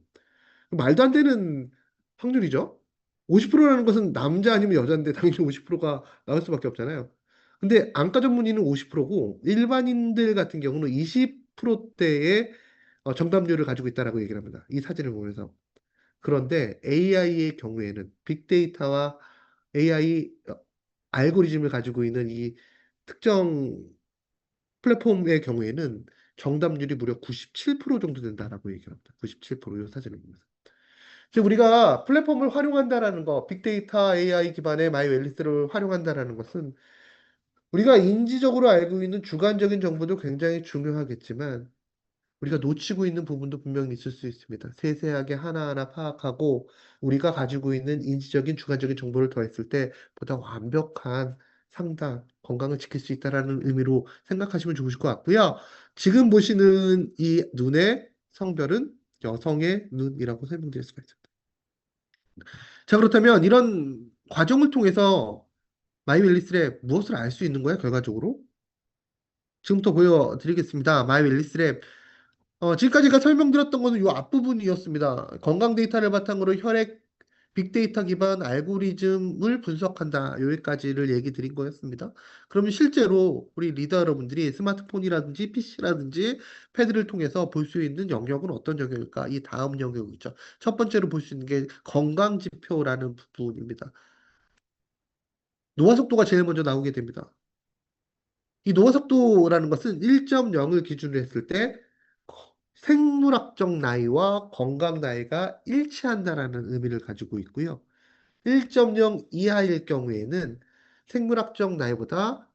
말도 안 되는 확률이죠. 50%라는 것은 남자 아니면 여자인데 당연히 50%가 나올 수밖에 없잖아요. 근데 안과 전문의는 50%고 일반인들 같은 경우는 20%대의 정답률을 가지고 있다라고 얘기를 합니다. 이 사진을 보면서. 그런데 AI의 경우에는 빅데이터와 AI 알고리즘을 가지고 있는 이 특정 플랫폼의 경우에는 정답률이 무려 97% 정도 된다라고 얘기를 합니다. 97%이 사진을 보면서. 즉 우리가 플랫폼을 활용한다라는 거, 빅데이터 AI 기반의 마이웰리스를 활용한다라는 것은 우리가 인지적으로 알고 있는 주관적인 정보도 굉장히 중요하겠지만 우리가 놓치고 있는 부분도 분명히 있을 수 있습니다. 세세하게 하나하나 파악하고 우리가 가지고 있는 인지적인 주관적인 정보를 더했을 때 보다 완벽한 상담, 건강을 지킬 수 있다라는 의미로 생각하시면 좋으실 것 같고요. 지금 보시는 이 눈의 성별은 여성의 눈이라고 설명드릴 수가 있습니다. 자, 그렇다면 이런 과정을 통해서 마이웰리스랩 무엇을 알 수 있는 거야, 결과적으로? 지금부터 보여드리겠습니다. 마이웰리스랩 지금까지 제가 설명드렸던 거는 이 앞부분이었습니다. 건강 데이터를 바탕으로 혈액 빅데이터 기반 알고리즘을 분석한다. 여기까지를 얘기 드린 거였습니다. 그러면 실제로 우리 리더 여러분들이 스마트폰이라든지 PC라든지 패드를 통해서 볼 수 있는 영역은 어떤 영역일까? 이 다음 영역이죠. 첫 번째로 볼 수 있는 게 건강 지표라는 부분입니다. 노화 속도가 제일 먼저 나오게 됩니다. 이 노화 속도라는 것은 1.0을 기준으로 했을 때 생물학적 나이와 건강 나이가 일치한다라는 의미를 가지고 있고요. 1.0 이하일 경우에는 생물학적 나이보다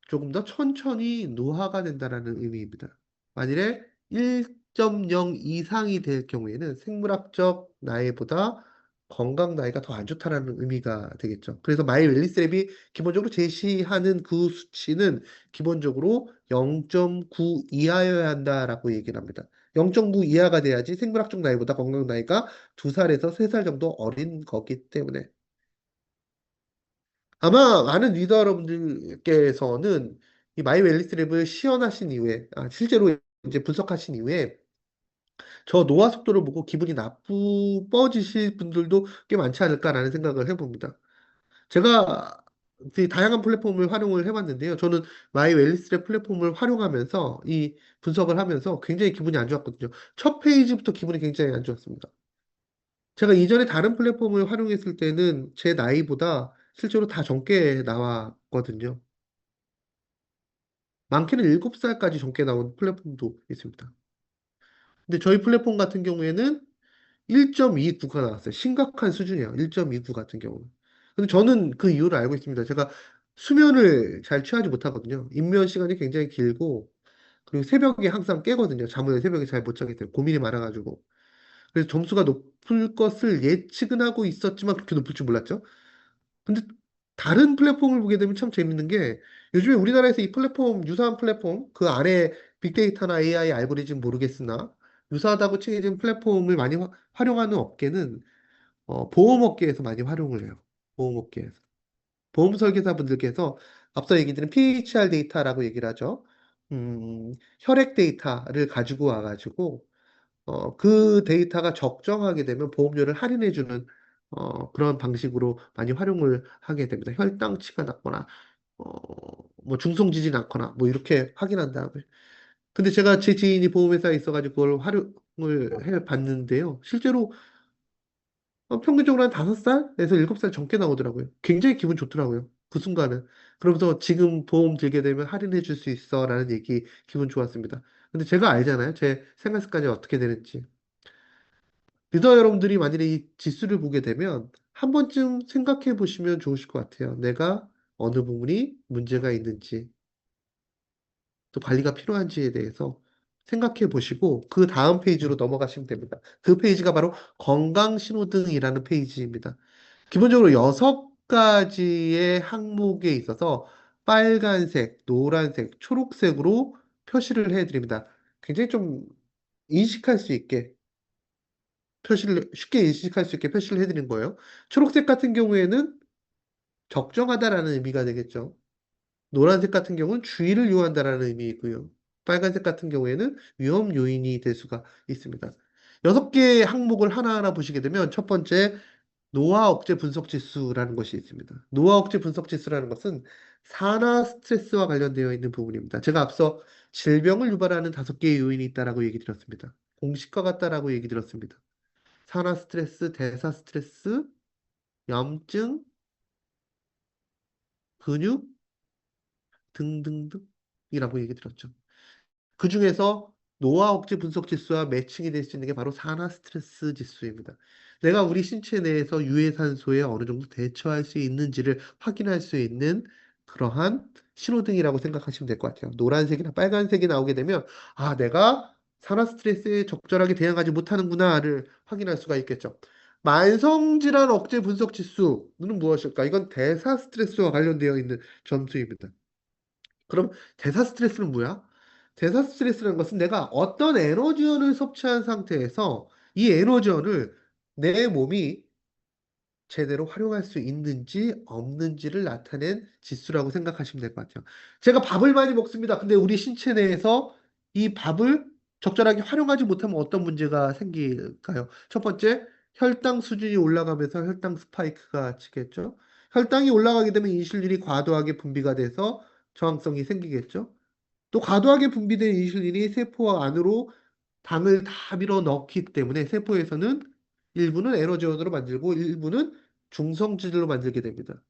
조금 더 천천히 노화가 된다라는 의미입니다. 만일에 1.0 이상이 될 경우에는 생물학적 나이보다 건강 나이가 더 안 좋다라는 의미가 되겠죠. 그래서 마이 웰리스 랩이 기본적으로 제시하는 그 수치는 기본적으로 0.9 이하여야 한다라고 얘기를 합니다. 0.9 이하가 돼야지 생물학적 나이보다 건강 나이가 2살에서 3살 정도 어린 거기 때문에 아마 많은 리더 여러분들께서는 이 마이 웰리스 랩을 시연하신 이후에, 실제로 이제 분석하신 이후에 저 노화 속도를 보고 기분이 나쁘어지실 분들도 꽤 많지 않을까라는 생각을 해봅니다. 제가 그 다양한 플랫폼을 활용을 해봤는데요. 저는 마이 웰리스 랩 플랫폼을 활용하면서 이 분석을 하면서 굉장히 기분이 안 좋았거든요. 첫 페이지부터 기분이 굉장히 안 좋았습니다. 제가 이전에 다른 플랫폼을 활용했을 때는 제 나이보다 실제로 다 젊게 나왔거든요. 많게는 7살까지 젊게 나온 플랫폼도 있습니다. 근데 저희 플랫폼 같은 경우에는 1.29가 나왔어요. 심각한 수준이에요. 1.29 같은 경우는. 근데 저는 그 이유를 알고 있습니다. 제가 수면을 잘 취하지 못하거든요. 입면 시간이 굉장히 길고, 그리고 새벽에 항상 깨거든요. 잠을 새벽에 잘 못 자게 돼요. 고민이 많아가지고. 그래서 점수가 높을 것을 예측은 하고 있었지만 그렇게 높을 줄 몰랐죠. 근데 다른 플랫폼을 보게 되면 참 재밌는 게 요즘에 우리나라에서 이 플랫폼, 유사한 플랫폼, 그 안에 빅데이터나 AI 알고리즘 모르겠으나 유사하다고 칭해진 플랫폼을 많이 활용하는 업계는 보험업계에서 많이 활용을 해요. 보험업계에서. 보험 설계사분들께서 앞서 얘기 드린 PHR 데이터라고 얘기를 하죠. 혈액 데이터를 가지고 와가지고 그 데이터가 적정하게 되면 보험료를 할인해주는 그런 방식으로 많이 활용을 하게 됩니다. 혈당치가 낮거나, 어, 뭐 중성지진이 낮거나, 뭐 이렇게 확인한 다음에. 근데 제가 제 지인이 보험회사에 있어가지고 그걸 활용을 해 봤는데요. 실제로 평균적으로 한 5살에서 7살 젊게 나오더라고요. 굉장히 기분 좋더라고요. 그 순간은. 그러면서 지금 보험 들게 되면 할인해 줄 수 있어 라는 얘기 기분 좋았습니다. 근데 제가 알잖아요. 제 생활 습관이 어떻게 되는지. 리더 여러분들이 만일에 이 지수를 보게 되면 한 번쯤 생각해 보시면 좋으실 것 같아요. 내가 어느 부분이 문제가 있는지, 또 관리가 필요한지에 대해서 생각해 보시고, 그 다음 페이지로 넘어가시면 됩니다. 그 페이지가 바로 건강신호등이라는 페이지입니다. 기본적으로 6가지의 항목에 있어서 빨간색, 노란색, 초록색으로 표시를 해드립니다. 굉장히 좀 인식할 수 있게, 쉽게 인식할 수 있게 표시를 해드리는 거예요. 초록색 같은 경우에는 적정하다라는 의미가 되겠죠. 노란색 같은 경우는 주의를 요한다라는 의미이고요. 빨간색 같은 경우에는 위험 요인이 될 수가 있습니다. 6개의 항목을 하나하나 보시게 되면 첫 번째, 노화 억제 분석 지수라는 것이 있습니다. 노화 억제 분석 지수라는 것은 산화 스트레스와 관련되어 있는 부분입니다. 제가 앞서 질병을 유발하는 5개의 요인이 있다라고 얘기 드렸습니다. 공식과 같다라고 얘기 드렸습니다. 산화 스트레스, 대사 스트레스, 염증, 근육 등등등이라고 얘기 드렸죠. 그 중에서 노화 억제 분석 지수와 매칭이 될 수 있는 게 바로 산화 스트레스 지수입니다. 내가 우리 신체 내에서 유해산소에 어느 정도 대처할 수 있는지를 확인할 수 있는 그러한 신호등이라고 생각하시면 될 것 같아요. 노란색이나 빨간색이 나오게 되면, 아, 내가 산화 스트레스에 적절하게 대응하지 못하는구나를 확인할 수가 있겠죠. 만성질환 억제 분석 지수는 무엇일까? 이건 대사 스트레스와 관련되어 있는 점수입니다. 그럼 대사 스트레스는 뭐야? 대사 스트레스라는 것은 내가 어떤 에너지원을 섭취한 상태에서 이 에너지원을 내 몸이 제대로 활용할 수 있는지 없는지를 나타낸 지수라고 생각하시면 될 것 같아요. 제가 밥을 많이 먹습니다. 근데 우리 신체 내에서 이 밥을 적절하게 활용하지 못하면 어떤 문제가 생길까요? 첫 번째, 혈당 수준이 올라가면서 혈당 스파이크가 치겠죠. 혈당이 올라가게 되면 인슐린이 과도하게 분비가 돼서 저항성이 생기겠죠. 또 과도하게 분비된 인슐린이 세포 안으로 당을 다 밀어 넣기 때문에 세포에서는 일부는 에너지원으로 만들고 일부는 중성질로 만들게 됩니다.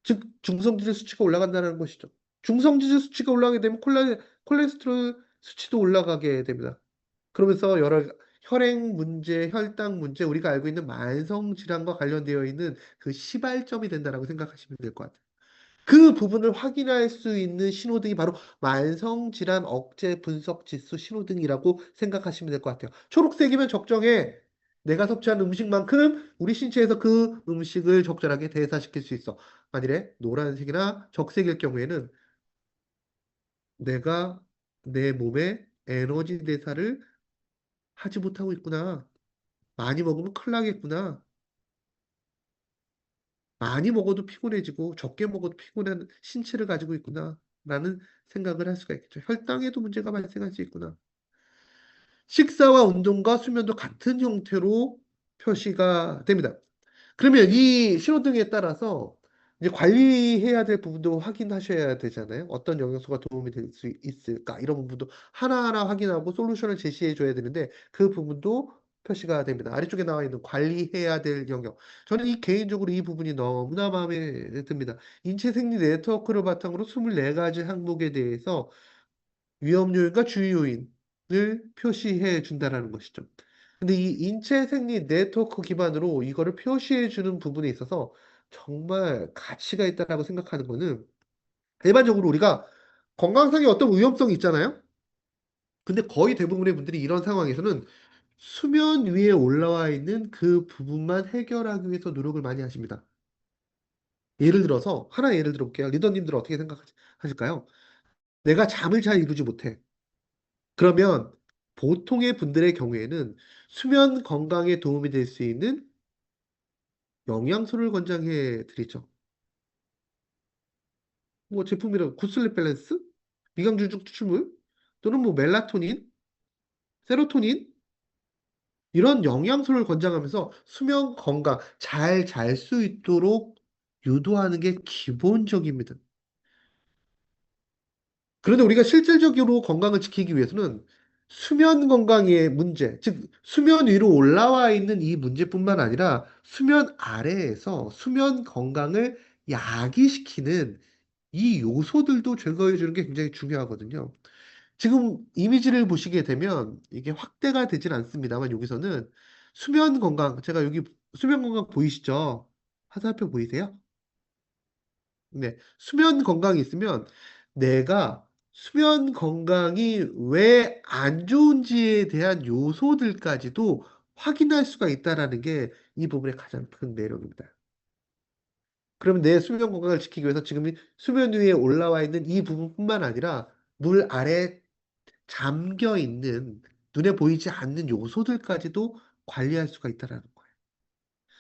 즉 중성질 수치가 올라간다는 것이죠. 중성질 수치가 올라가게 되면 콜레스테롤 수치도 올라가게 됩니다. 그러면서 여러 혈행 문제, 혈당 문제, 우리가 알고 있는 만성 질환과 관련되어 있는 그 시발점이 된다라고 생각하시면 될 것 같아요. 그 부분을 확인할 수 있는 신호등이 바로 만성질환 억제 분석 지수 신호등이라고 생각하시면 될 것 같아요. 초록색이면 적정해. 내가 섭취한 음식만큼 우리 신체에서 그 음식을 적절하게 대사시킬 수 있어. 만일에 노란색이나 적색일 경우에는 내가 내 몸에 에너지 대사를 하지 못하고 있구나. 많이 먹으면 큰일 나겠구나. 많이 먹어도 피곤해지고 적게 먹어도 피곤한 신체를 가지고 있구나. 라는 생각을 할 수가 있겠죠. 혈당에도 문제가 발생할 수 있구나. 식사와 운동과 수면도 같은 형태로 표시가 됩니다. 그러면 이 신호등에 따라서 이제 관리해야 될 부분도 확인하셔야 되잖아요. 어떤 영양소가 도움이 될 수 있을까? 이런 부분도 하나하나 확인하고 솔루션을 제시해 줘야 되는데 그 부분도 표시가 됩니다. 아래쪽에 나와 있는 관리해야 될 영역. 저는 개인적으로 이 부분이 너무나 마음에 듭니다. 인체 생리 네트워크를 바탕으로 24가지 항목에 대해서 위험 요인과 주의 요인을 표시해 준다라는 것이죠. 근데 이 인체 생리 네트워크 기반으로 이거를 표시해 주는 부분에 있어서 정말 가치가 있다라고 생각하는 거는 일반적으로 우리가 건강상의 어떤 위험성이 있잖아요. 근데 거의 대부분의 분들이 이런 상황에서는 수면 위에 올라와 있는 그 부분만 해결하기 위해서 노력을 많이 하십니다. 예를 들어서 하나 예를 들어볼게요. 리더님들은 어떻게 생각하실까요? 내가 잠을 잘 이루지 못해. 그러면 보통의 분들의 경우에는 수면 건강에 도움이 될 수 있는 영양소를 권장해 드리죠. 뭐 제품이라 굿슬립 밸런스, 미강주축 추출물, 또는 뭐 멜라토닌, 세로토닌 이런 영양소를 권장하면서 수면 건강 잘 잘 수 있도록 유도하는 게 기본적입니다. 그런데 우리가 실질적으로 건강을 지키기 위해서는 수면 건강의 문제, 즉 수면 위로 올라와 있는 이 문제뿐만 아니라 수면 아래에서 수면 건강을 야기시키는 이 요소들도 제거해 주는 게 굉장히 중요하거든요. 지금 이미지를 보시게 되면 이게 확대가 되진 않습니다만 여기서는 수면 건강, 제가 여기 수면 건강 보이시죠? 화살표 보이세요? 네. 수면 건강이 있으면 내가 수면 건강이 왜 안 좋은지에 대한 요소들까지도 확인할 수가 있다라는 게 이 부분의 가장 큰 매력입니다. 그러면 내 수면 건강을 지키기 위해서 지금 이 수면 위에 올라와 있는 이 부분뿐만 아니라 물 아래 잠겨 있는 눈에 보이지 않는 요소들까지도 관리할 수가 있다라는 거예요.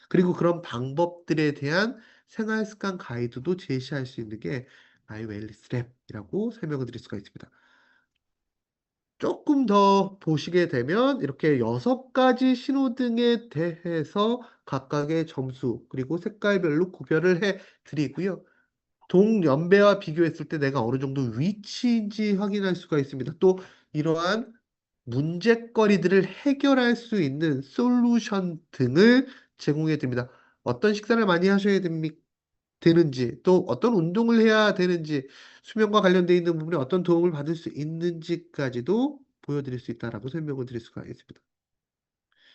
그리고 그런 방법들에 대한 생활 습관 가이드도 제시할 수 있는 게 마이 웰니스 랩이라고 설명을 드릴 수가 있습니다. 조금 더 보시게 되면 이렇게 6가지 신호등에 대해서 각각의 점수 그리고 색깔별로 구별을 해 드리고요. 동연배와 비교했을 때 내가 어느 정도 위치인지 확인할 수가 있습니다. 또 이러한 문제거리들을 해결할 수 있는 솔루션 등을 제공해 드립니다. 어떤 식사를 많이 하셔야 되는지, 또 어떤 운동을 해야 되는지, 수면과 관련되어 있는 부분에 어떤 도움을 받을 수 있는지까지도 보여드릴 수 있다라고 설명을 드릴 수가 있습니다.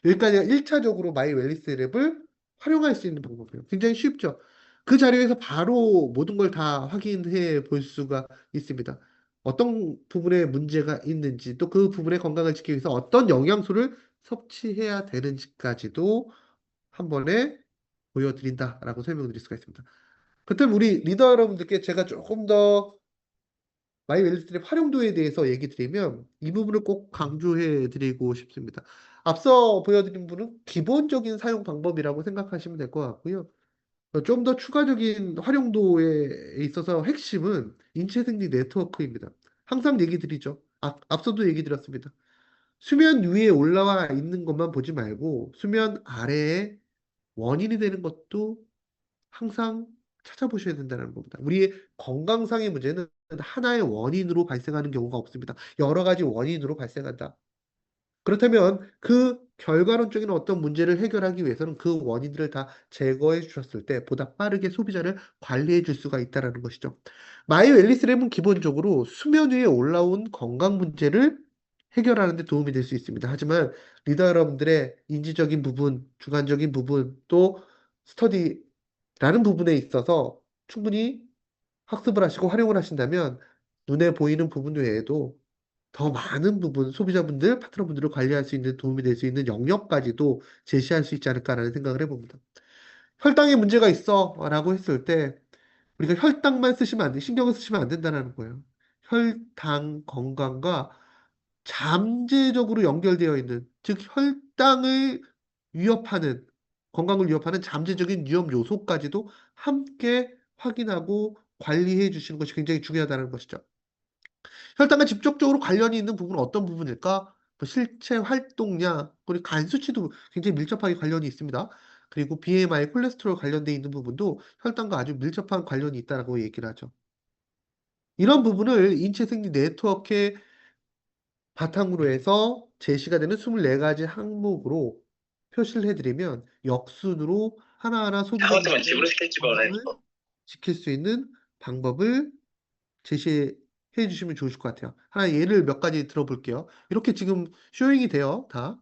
여기까지가 1차적으로 마이 웰니스 랩을 활용할 수 있는 방법이에요. 굉장히 쉽죠. 그 자료에서 바로 모든 걸 다 확인해 볼 수가 있습니다. 어떤 부분에 문제가 있는지, 또 그 부분의 건강을 지키기 위해서 어떤 영양소를 섭취해야 되는지까지도 한 번에 보여드린다라고 설명드릴 수가 있습니다. 그렇다면 우리 리더 여러분들께 제가 조금 더 마이 웰니스의 활용도에 대해서 얘기 드리면 이 부분을 꼭 강조해 드리고 싶습니다. 앞서 보여드린 부분은 기본적인 사용 방법이라고 생각하시면 될 것 같고요. 좀 더 추가적인 활용도에 있어서 핵심은 인체생리 네트워크입니다. 항상 얘기 드리죠. 앞서도 얘기 드렸습니다. 수면 위에 올라와 있는 것만 보지 말고 수면 아래에 원인이 되는 것도 항상 찾아보셔야 된다는 겁니다. 우리의 건강상의 문제는 하나의 원인으로 발생하는 경우가 없습니다. 여러 가지 원인으로 발생한다. 그렇다면 그 결과론적인 어떤 문제를 해결하기 위해서는 그 원인들을 다 제거해 주셨을 때 보다 빠르게 소비자를 관리해 줄 수가 있다는 것이죠. 마이 웰니스랩은 기본적으로 수면 위에 올라온 건강 문제를 해결하는 데 도움이 될 수 있습니다. 하지만 리더 여러분들의 인지적인 부분, 주관적인 부분, 또 스터디라는 부분에 있어서 충분히 학습을 하시고 활용을 하신다면 눈에 보이는 부분 외에도 더 많은 부분, 소비자분들, 파트너분들을 관리할 수 있는 도움이 될 수 있는 영역까지도 제시할 수 있지 않을까라는 생각을 해봅니다. 혈당에 문제가 있어 라고 했을 때 우리가 혈당만 쓰시면 안 돼, 신경을 쓰시면 안 된다는 거예요. 혈당 건강과 잠재적으로 연결되어 있는, 즉 혈당을 위협하는, 건강을 위협하는 잠재적인 위험 요소까지도 함께 확인하고 관리해 주시는 것이 굉장히 중요하다는 것이죠. 혈당과 직접적으로 관련이 있는 부분은 어떤 부분일까? 뭐 실체 활동량, 그리고 간 수치도 굉장히 밀접하게 관련이 있습니다. 그리고 BMI, 콜레스테롤 관련돼 있는 부분도 혈당과 아주 밀접한 관련이 있다고 얘기를 하죠. 이런 부분을 인체 생리 네트워크의 바탕으로 해서 제시가 되는 24가지 항목으로 표시를 해드리면 역순으로 하나하나 소비자분들의 건강을 지킬 수 있는 방법을 제시해 주시면 좋으실 것 같아요. 하나 예를 몇 가지 들어볼게요. 이렇게 지금 쇼잉이 돼요. 다.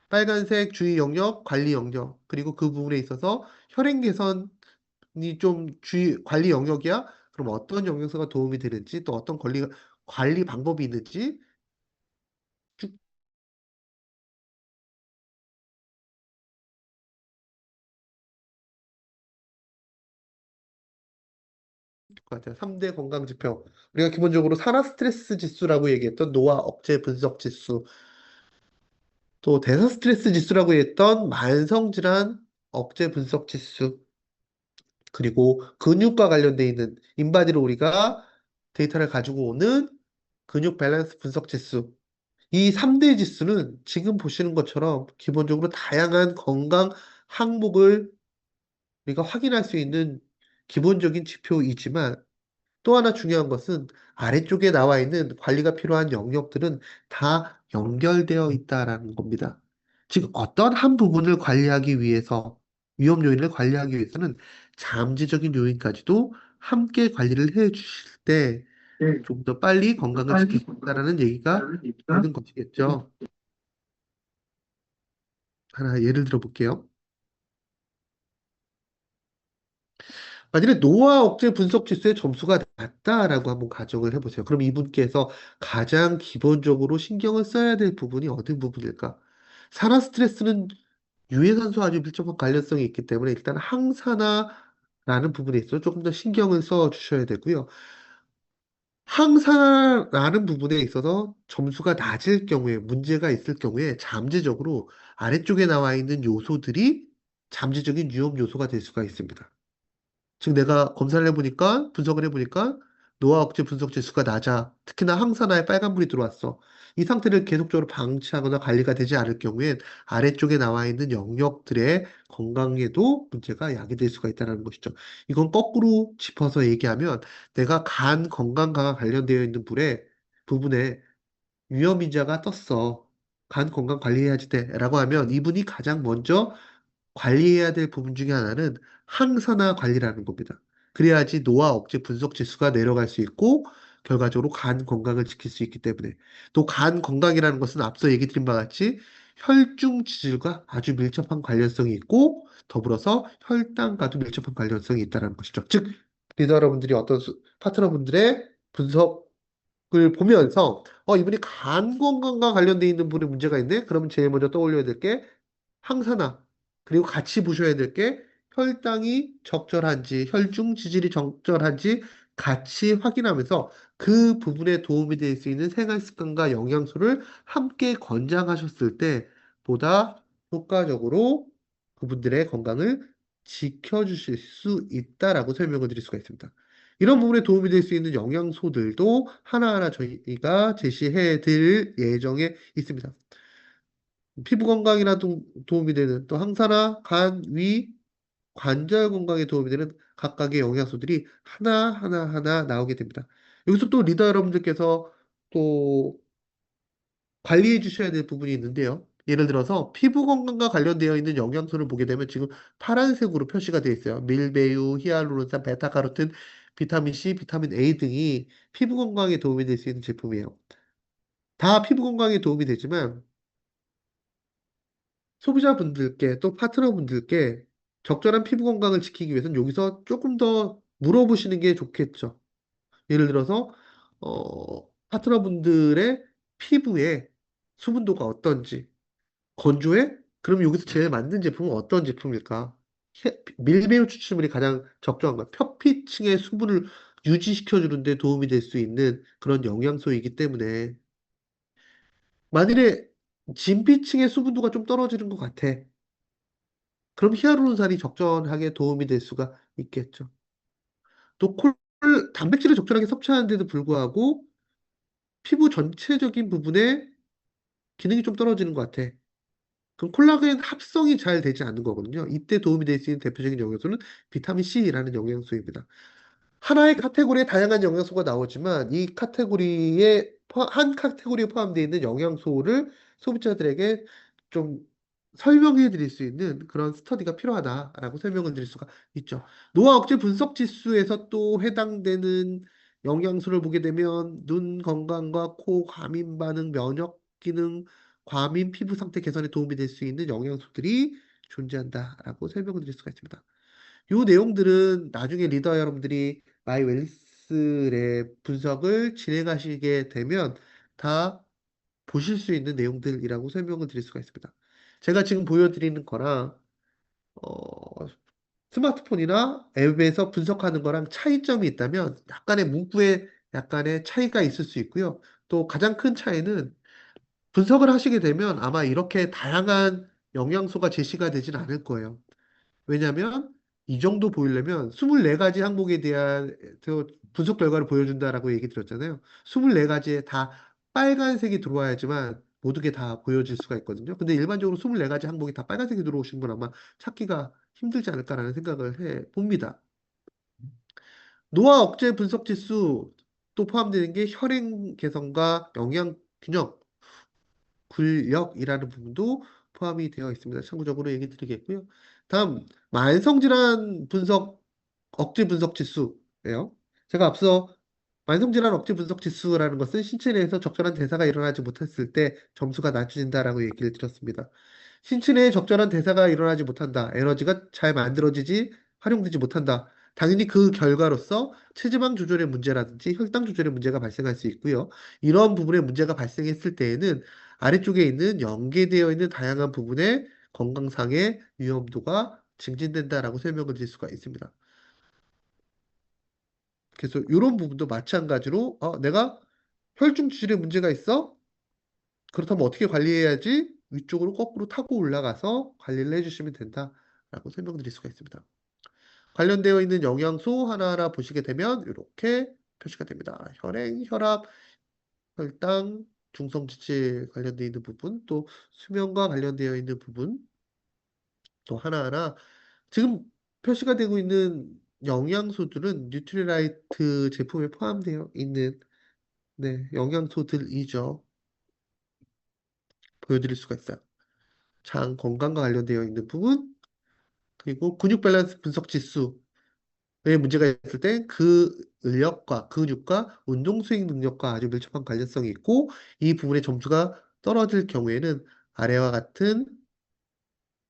빨간색 주의 영역, 관리 영역. 그리고 그 부분에 있어서 혈행 개선이 좀 관리 영역이야? 그럼 어떤 영양소가 도움이 되는지, 또 어떤 관리 방법이 있는지 쭉 것 같아요. 3대 건강 지표. 우리가 기본적으로 산화 스트레스 지수라고 얘기했던 노화 억제 분석 지수, 또 대사 스트레스 지수라고 했던 만성 질환 억제 분석 지수, 그리고 근육과 관련돼 있는 인바디로 우리가 데이터를 가지고 오는 근육 밸런스 분석 지수. 이 3대 지수는 지금 보시는 것처럼 기본적으로 다양한 건강 항목을 우리가 확인할 수 있는 기본적인 지표이지만 또 하나 중요한 것은 아래쪽에 나와 있는 관리가 필요한 영역들은 다 연결되어 있다라는 겁니다. 즉, 어떤 한 부분을 관리하기 위해서, 위험 요인을 관리하기 위해서는 잠재적인 요인까지도 함께 관리를 해 주실 때 좀 더 빨리 건강을 지킬 수 있다라는 얘기가 되는 것이겠죠. 하나 예를 들어 볼게요. 만약에 노화 억제 분석 지수의 점수가 낮다라고 한번 가정을 해보세요. 그럼 이분께서 가장 기본적으로 신경을 써야 될 부분이 어느 부분일까? 산화 스트레스는 유해산소와 아주 밀접한 관련성이 있기 때문에 일단 항산화라는 부분에 있어서 조금 더 신경을 써 주셔야 되고요. 항산화라는 부분에 있어서 점수가 낮을 경우에, 문제가 있을 경우에 잠재적으로 아래쪽에 나와 있는 요소들이 잠재적인 위험 요소가 될 수가 있습니다. 즉 내가 검사를 해보니까 분석을 해보니까 노화 억제 분석 지수가 낮아. 특히나 항산화에 빨간불이 들어왔어. 이 상태를 계속적으로 방치하거나 관리가 되지 않을 경우엔 아래쪽에 나와 있는 영역들의 건강에도 문제가 야기될 수가 있다는 것이죠. 이건 거꾸로 짚어서 얘기하면 내가 간 건강과 관련되어 있는 부분에 위험 인자가 떴어. 간 건강 관리해야지 돼. 라고 하면 이분이 가장 먼저 관리해야 될 부분 중에 하나는 항산화 관리라는 겁니다. 그래야지 노화 억제 분석 지수가 내려갈 수 있고 결과적으로 간 건강을 지킬 수 있기 때문에 또 간 건강이라는 것은 앞서 얘기 드린 바와 같이 혈중 지질과 아주 밀접한 관련성이 있고 더불어서 혈당과도 밀접한 관련성이 있다는 것이죠. 즉 리더 여러분들이 파트너분들의 분석을 보면서 이분이 간 건강과 관련돼 있는 분의 문제가 있네? 그러면 제일 먼저 떠올려야 될 게 항산화 그리고 같이 보셔야 될 게 혈당이 적절한지 혈중 지질이 적절한지 같이 확인하면서 그 부분에 도움이 될 수 있는 생활 습관과 영양소를 함께 권장하셨을 때 보다 효과적으로 그분들의 건강을 지켜주실 수 있다라고 설명을 드릴 수가 있습니다. 이런 부분에 도움이 될 수 있는 영양소들도 하나하나 저희가 제시해 드릴 예정에 있습니다. 피부 건강이나 도움이 되는 또 항산화, 간, 위, 관절 건강에 도움이 되는 각각의 영양소들이 하나 나오게 됩니다. 여기서 또 리더 여러분들께서 또 관리해 주셔야 될 부분이 있는데요. 예를 들어서 피부 건강과 관련되어 있는 영양소를 보게 되면 지금 파란색으로 표시가 되어 있어요. 밀배유, 히알루론산, 베타카로틴, 비타민 C, 비타민 A 등이 피부 건강에 도움이 될 수 있는 제품이에요. 다 피부 건강에 도움이 되지만 소비자분들께 또 파트너분들께 적절한 피부 건강을 지키기 위해서는 여기서 조금 더 물어보시는 게 좋겠죠. 예를 들어서 파트너분들의 피부에 수분도가 어떤지 건조해? 그럼 여기서 제일 맞는 제품은 어떤 제품일까? 밀배우 추출물이 가장 적정한 거야. 표피층의 수분을 유지시켜 주는 데 도움이 될 수 있는 그런 영양소이기 때문에 만일에 진피층의 수분도가 좀 떨어지는 것 같아. 그럼 히알루론산이 적절하게 도움이 될 수가 있겠죠. 또 단백질을 적절하게 섭취하는데도 불구하고 피부 전체적인 부분에 기능이 좀 떨어지는 것 같아. 그럼 콜라겐 합성이 잘 되지 않는 거거든요. 이때 도움이 될 수 있는 대표적인 영양소는 비타민 C라는 영양소입니다. 하나의 카테고리에 다양한 영양소가 나오지만 이 한 카테고리에 포함되어 있는 영양소를 소비자들에게 좀 설명해 드릴 수 있는 그런 스터디가 필요하다라고 설명을 드릴 수가 있죠. 노화 억제 분석 지수에서 또 해당되는 영양소를 보게 되면 눈 건강과 코, 과민 반응, 면역 기능, 과민 피부 상태 개선에 도움이 될 수 있는 영양소들이 존재한다라고 설명을 드릴 수가 있습니다. 요 내용들은 나중에 리더 여러분들이 마이 웰스의 분석을 진행하시게 되면 다 보실 수 있는 내용들이라고 설명을 드릴 수가 있습니다. 제가 지금 보여드리는 거랑 어, 스마트폰이나 앱에서 분석하는 거랑 차이점이 있다면 약간의 문구에 약간의 차이가 있을 수 있고요. 또 가장 큰 차이는 분석을 하시게 되면 아마 이렇게 다양한 영양소가 제시가 되진 않을 거예요. 왜냐하면 이 정도 보이려면 24가지 항목에 대한 분석 결과를 보여준다라고 얘기 드렸잖아요. 24가지에 다 빨간색이 들어와야지만 모두게 다 보여질 수가 있거든요. 근데 일반적으로 24가지 항목이 다 빨간색이 들어오신 분 아마 찾기가 힘들지 않을까라는 생각을 해 봅니다. 노화 억제 분석 지수 또 포함되는 게 혈행 개선과 영양 균형, 근력이라는 부분도 포함이 되어 있습니다. 참고적으로 얘기 드리겠고요. 다음, 만성질환 억제 분석 지수예요. 제가 앞서 만성질환 억제 분석 지수라는 것은 신체 내에서 적절한 대사가 일어나지 못했을 때 점수가 낮춰진다라고 얘기를 드렸습니다. 신체 내에 적절한 대사가 일어나지 못한다. 에너지가 잘 만들어지지, 활용되지 못한다. 당연히 그 결과로서 체지방 조절의 문제라든지 혈당 조절의 문제가 발생할 수 있고요. 이런 부분에 문제가 발생했을 때에는 아래쪽에 있는 연계되어 있는 다양한 부분의 건강상의 위험도가 증진된다라고 설명을 드릴 수가 있습니다. 그래서 이런 부분도 마찬가지로 내가 혈중 지질에 문제가 있어? 그렇다면 어떻게 관리해야지? 위쪽으로 거꾸로 타고 올라가서 관리를 해주시면 된다라고 설명드릴 수가 있습니다. 관련되어 있는 영양소 하나하나 보시게 되면 이렇게 표시가 됩니다. 혈행, 혈압, 혈당, 중성지질 관련되어 있는 부분, 또 수면과 관련되어 있는 부분, 또 하나하나 지금 표시가 되고 있는 영양소들은 뉴트리라이트 제품에 포함되어 있는 네, 영양소들이죠. 보여드릴 수가 있어요. 장 건강과 관련되어 있는 부분, 그리고 근육 밸런스 분석 지수에 문제가 있을 때 그 근력과 근육과 운동 수행 능력과 아주 밀접한 관련성이 있고 이 부분의 점수가 떨어질 경우에는 아래와 같은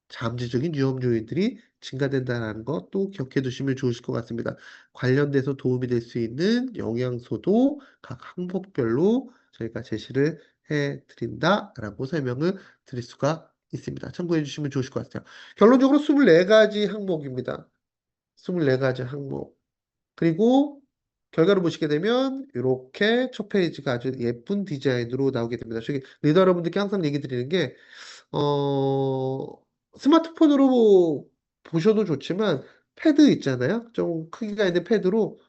잠재적인 위험 요인들이 증가된다는 것도 기억해 두시면 좋으실 것 같습니다. 관련돼서 도움이 될 수 있는 영양소도 각 항목별로 저희가 제시를 해 드린다라고 설명을 드릴 수가 있습니다. 참고해 주시면 좋으실 것 같아요. 결론적으로 24가지 항목입니다. 24가지 항목. 그리고 결과를 보시게 되면 이렇게 첫 페이지가 아주 예쁜 디자인으로 나오게 됩니다. 저기 리더 여러분들께 항상 얘기 드리는 게 어, 스마트폰으로 보셔도 좋지만, 패드 있잖아요. 좀 크기가 있는 패드로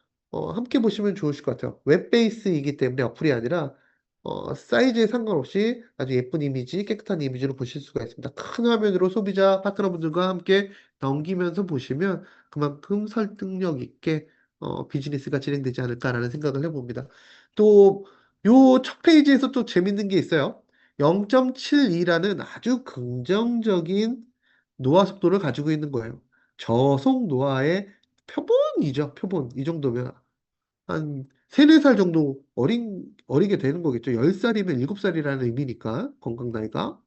함께 보시면 좋으실 것 같아요. 웹 베이스이기 때문에 어플이 아니라 사이즈에 상관없이 아주 예쁜 이미지, 깨끗한 이미지로 보실 수가 있습니다. 큰 화면으로 소비자 파트너분들과 함께 넘기면서 보시면 그만큼 설득력 있게 비즈니스가 진행되지 않을까라는 생각을 해봅니다. 또, 요 첫 페이지에서 또 재밌는 게 있어요. 0.72라는 아주 긍정적인 노화 속도를 가지고 있는 거예요. 저속 노화의 표본이죠, 표본. 이 정도면 한 3, 4살 정도 어리게 되는 거겠죠. 10살이면 7살이라는 의미니까, 건강 나이가.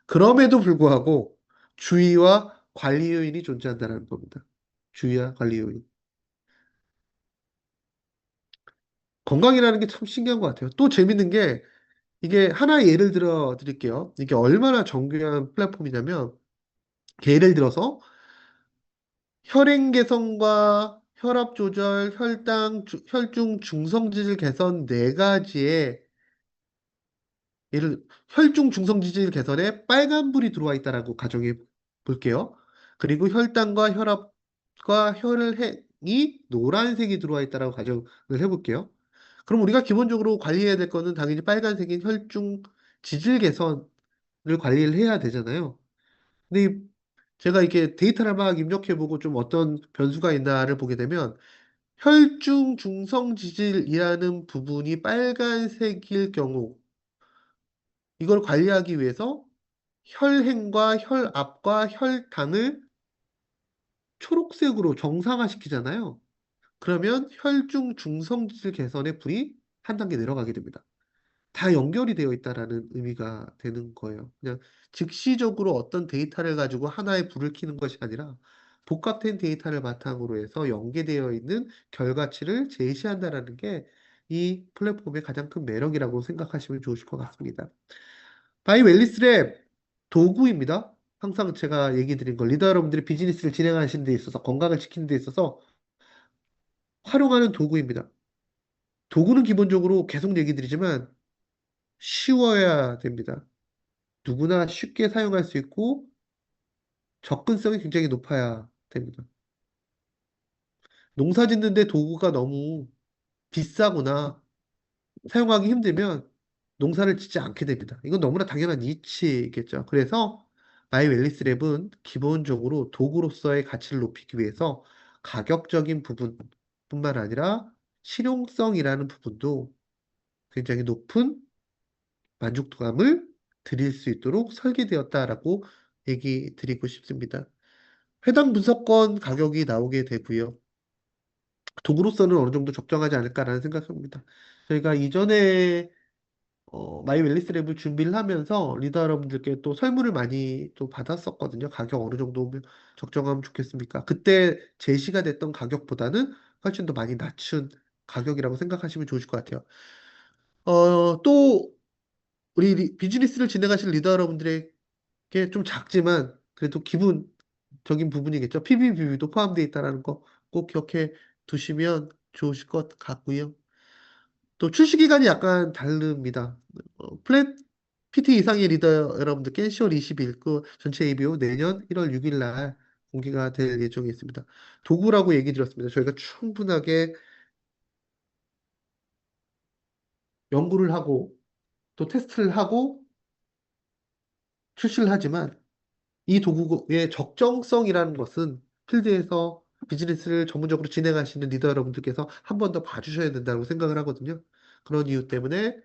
그럼에도 불구하고 주의와 관리 요인이 존재한다는 겁니다. 주의와 관리 요인. 건강이라는 게 참 신기한 것 같아요. 또 재밌는 게 이게 하나 예를 들어 드릴게요. 이게 얼마나 정교한 플랫폼이냐면 예를 들어서 혈행 개선과 혈압 조절, 혈중 중성지질 개선 네 가지에 예를 혈중 중성지질 개선에 빨간불이 들어와 있다라고 가정해 볼게요. 그리고 혈당과 혈압과 혈행이 노란색이 들어와 있다라고 가정을 해볼게요. 그럼 우리가 기본적으로 관리해야 될 거는 당연히 빨간색인 혈중 지질 개선을 관리를 해야 되잖아요. 근데 제가 이렇게 데이터를 막 입력해보고 좀 어떤 변수가 있나를 보게 되면 혈중 중성 지질이라는 부분이 빨간색일 경우 이걸 관리하기 위해서 혈행과 혈압과 혈당을 초록색으로 정상화시키잖아요. 그러면 혈중 중성 지질 개선의 불이 한 단계 내려가게 됩니다. 다 연결이 되어 있다라는 의미가 되는 거예요. 그냥 즉시적으로 어떤 데이터를 가지고 하나의 불을 켜는 것이 아니라 복합된 데이터를 바탕으로 해서 연계되어 있는 결과치를 제시한다라는 게 이 플랫폼의 가장 큰 매력이라고 생각하시면 좋으실 것 같습니다. 바이 웰리스랩 도구입니다. 항상 제가 얘기 드린 거 리더 여러분들이 비즈니스를 진행하시는 데 있어서 건강을 지키는 데 있어서 활용하는 도구입니다. 도구는 기본적으로 계속 얘기 드리지만 쉬워야 됩니다. 누구나 쉽게 사용할 수 있고 접근성이 굉장히 높아야 됩니다. 농사 짓는데 도구가 너무 비싸거나 사용하기 힘들면 농사를 짓지 않게 됩니다. 이건 너무나 당연한 이치겠죠. 그래서 마이웰리스 랩은 기본적으로 도구로서의 가치를 높이기 위해서 가격적인 부분뿐만 아니라 실용성이라는 부분도 굉장히 높은 만족도감을 드릴 수 있도록 설계되었다라고 얘기 드리고 싶습니다. 해당 분석권 가격이 나오게 되고요. 도구로서는 어느 정도 적정하지 않을까라는 생각합니다. 저희가 이전에 마이 웰니스 랩을 준비를 하면서 리더 여러분들께 또 설문을 많이 또 받았었거든요. 가격 어느 정도면 적정하면 좋겠습니까? 그때 제시가 됐던 가격보다는 훨씬 더 많이 낮춘 가격이라고 생각하시면 좋으실 것 같아요. 또 우리 비즈니스를 진행하실 리더 여러분들에게 좀 작지만 그래도 기본적인 부분이겠죠. PBB도 포함되어 있다는 거 꼭 기억해 두시면 좋으실 것 같고요. 또 출시 기간이 약간 다릅니다. 플랫 PT 이상의 리더 여러분들께 10월 20일, 그 전체 ABO 내년 1월 6일 날 공개가 될 예정이 있습니다. 도구라고 얘기 드렸습니다. 저희가 충분하게 연구를 하고 또 테스트를 하고 출시를 하지만 이 도구의 적정성이라는 것은 필드에서 비즈니스를 전문적으로 진행하시는 리더 여러분들께서 한 번 더 봐주셔야 된다고 생각을 하거든요. 그런 이유 때문에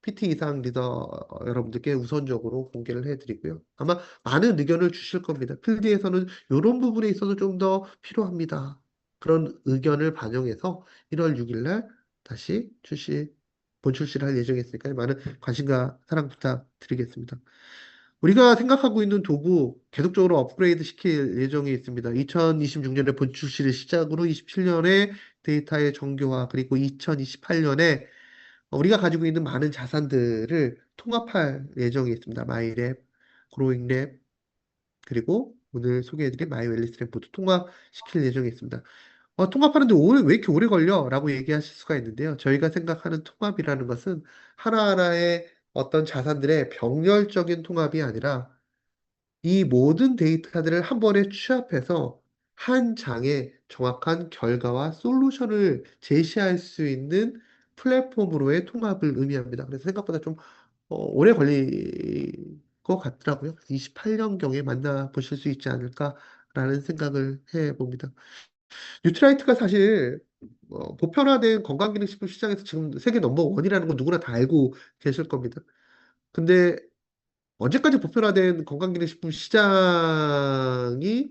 PT 이상 리더 여러분들께 우선적으로 공개를 해드리고요. 아마 많은 의견을 주실 겁니다. 필드에서는 이런 부분에 있어서 좀 더 필요합니다. 그런 의견을 반영해서 1월 6일 날 다시 본출시를 할 예정이었으니까 많은 관심과 사랑 부탁드리겠습니다. 우리가 생각하고 있는 도구 계속적으로 업그레이드 시킬 예정이 있습니다. 2026년에 본출시를 시작으로 27년에 데이터의 정교화, 그리고 2028년에 우리가 가지고 있는 많은 자산들을 통합할 예정이 있습니다. 마이랩, 그로잉랩, 그리고 오늘 소개해드린 마이웰리스랩 모두 통합시킬 예정이 있습니다. 통합하는데 왜 이렇게 오래 걸려? 라고 얘기하실 수가 있는데요. 저희가 생각하는 통합이라는 것은 하나하나의 어떤 자산들의 병렬적인 통합이 아니라 이 모든 데이터들을 한 번에 취합해서 한 장의 정확한 결과와 솔루션을 제시할 수 있는 플랫폼으로의 통합을 의미합니다. 그래서 생각보다 좀 오래 걸릴 것 같더라고요. 28년경에 만나보실 수 있지 않을까라는 생각을 해봅니다. 뉴트라이트가 사실 보편화된 건강기능식품 시장에서 지금 세계 넘버원이라는 건 누구나 다 알고 계실 겁니다. 근데 언제까지 보편화된 건강기능식품 시장이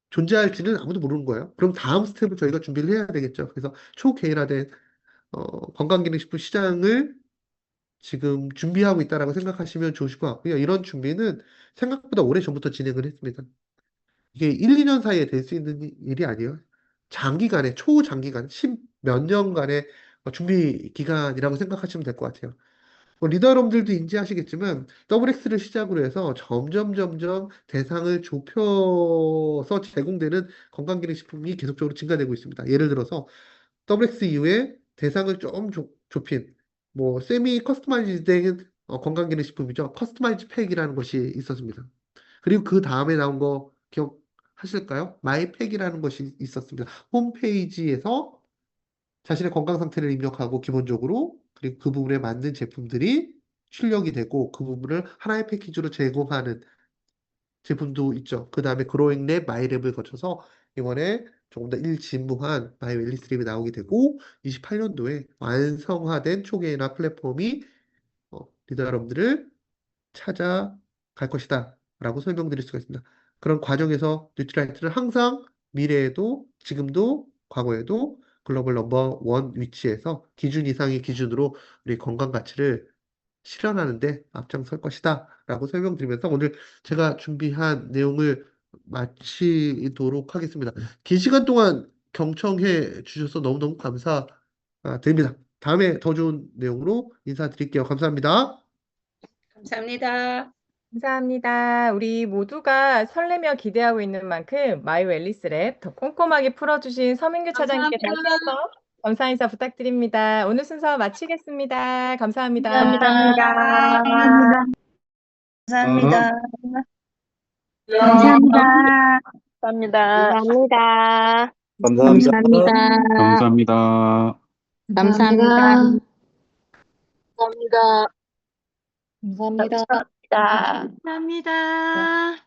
존재할지는 아무도 모르는 거예요. 그럼 다음 스텝을 저희가 준비를 해야 되겠죠. 그래서 초개인화된 건강기능식품 시장을 지금 준비하고 있다라고 생각하시면 좋으실 것 같고요. 이런 준비는 생각보다 오래 전부터 진행을 했습니다. 이게 1, 2년 사이에 될 수 있는 일이 아니에요. 장기간의, 초장기간, 10 몇 년간의 준비 기간이라고 생각하시면 될 것 같아요. 리더 여러분들도 인지하시겠지만 WX를 시작으로 해서 점점 대상을 좁혀서 제공되는 건강기능식품이 계속적으로 증가되고 있습니다. 예를 들어서 WX 이후에 대상을 좀 좁힌 뭐 세미 커스터마이즈된 건강기능식품이죠. 커스터마이즈 팩이라는 것이 있었습니다. 그리고 그 다음에 나온 거 기억하실까요? 마이팩이라는 것이 있었습니다. 홈페이지에서 자신의 건강 상태를 입력하고 기본적으로 그리고 그 부분에 맞는 제품들이 출력이 되고 그 부분을 하나의 패키지로 제공하는 제품도 있죠. 그 다음에 그로잉랩, 마이랩을 거쳐서 이번에 조금 더 일진무한 마이웰리스랩이 나오게 되고 28년도에 완성화된 초계인화 플랫폼이 리더 여러분들을 찾아갈 것이다 라고 설명드릴 수가 있습니다. 그런 과정에서 뉴트라이트는 항상 미래에도 지금도 과거에도 글로벌 넘버 원 위치에서 기준 이상의 기준으로 우리 건강 가치를 실현하는데 앞장설 것이다 라고 설명드리면서 오늘 제가 준비한 내용을 마치도록 하겠습니다. 긴 시간 동안 경청해 주셔서 너무너무 감사드립니다. 다음에 더 좋은 내용으로 인사드릴게요. 감사합니다. 감사합니다. 감사합니다. 우리 모두가 설레며 기대하고 있는 만큼 마이 웰리스 랩 더 꼼꼼하게 풀어주신 서민규 차장님께 다시 한번 감사 인사 부탁드립니다. 오늘 순서 마치겠습니다. 감사합니다. 감사합니다. 감사합니다. 감사합니다. 감사합니다. 감사합니다. 감사합니다. 감사합니다. 감사합니다. 감사합니다. 감사합니다. 감사합니다. 감사합니다.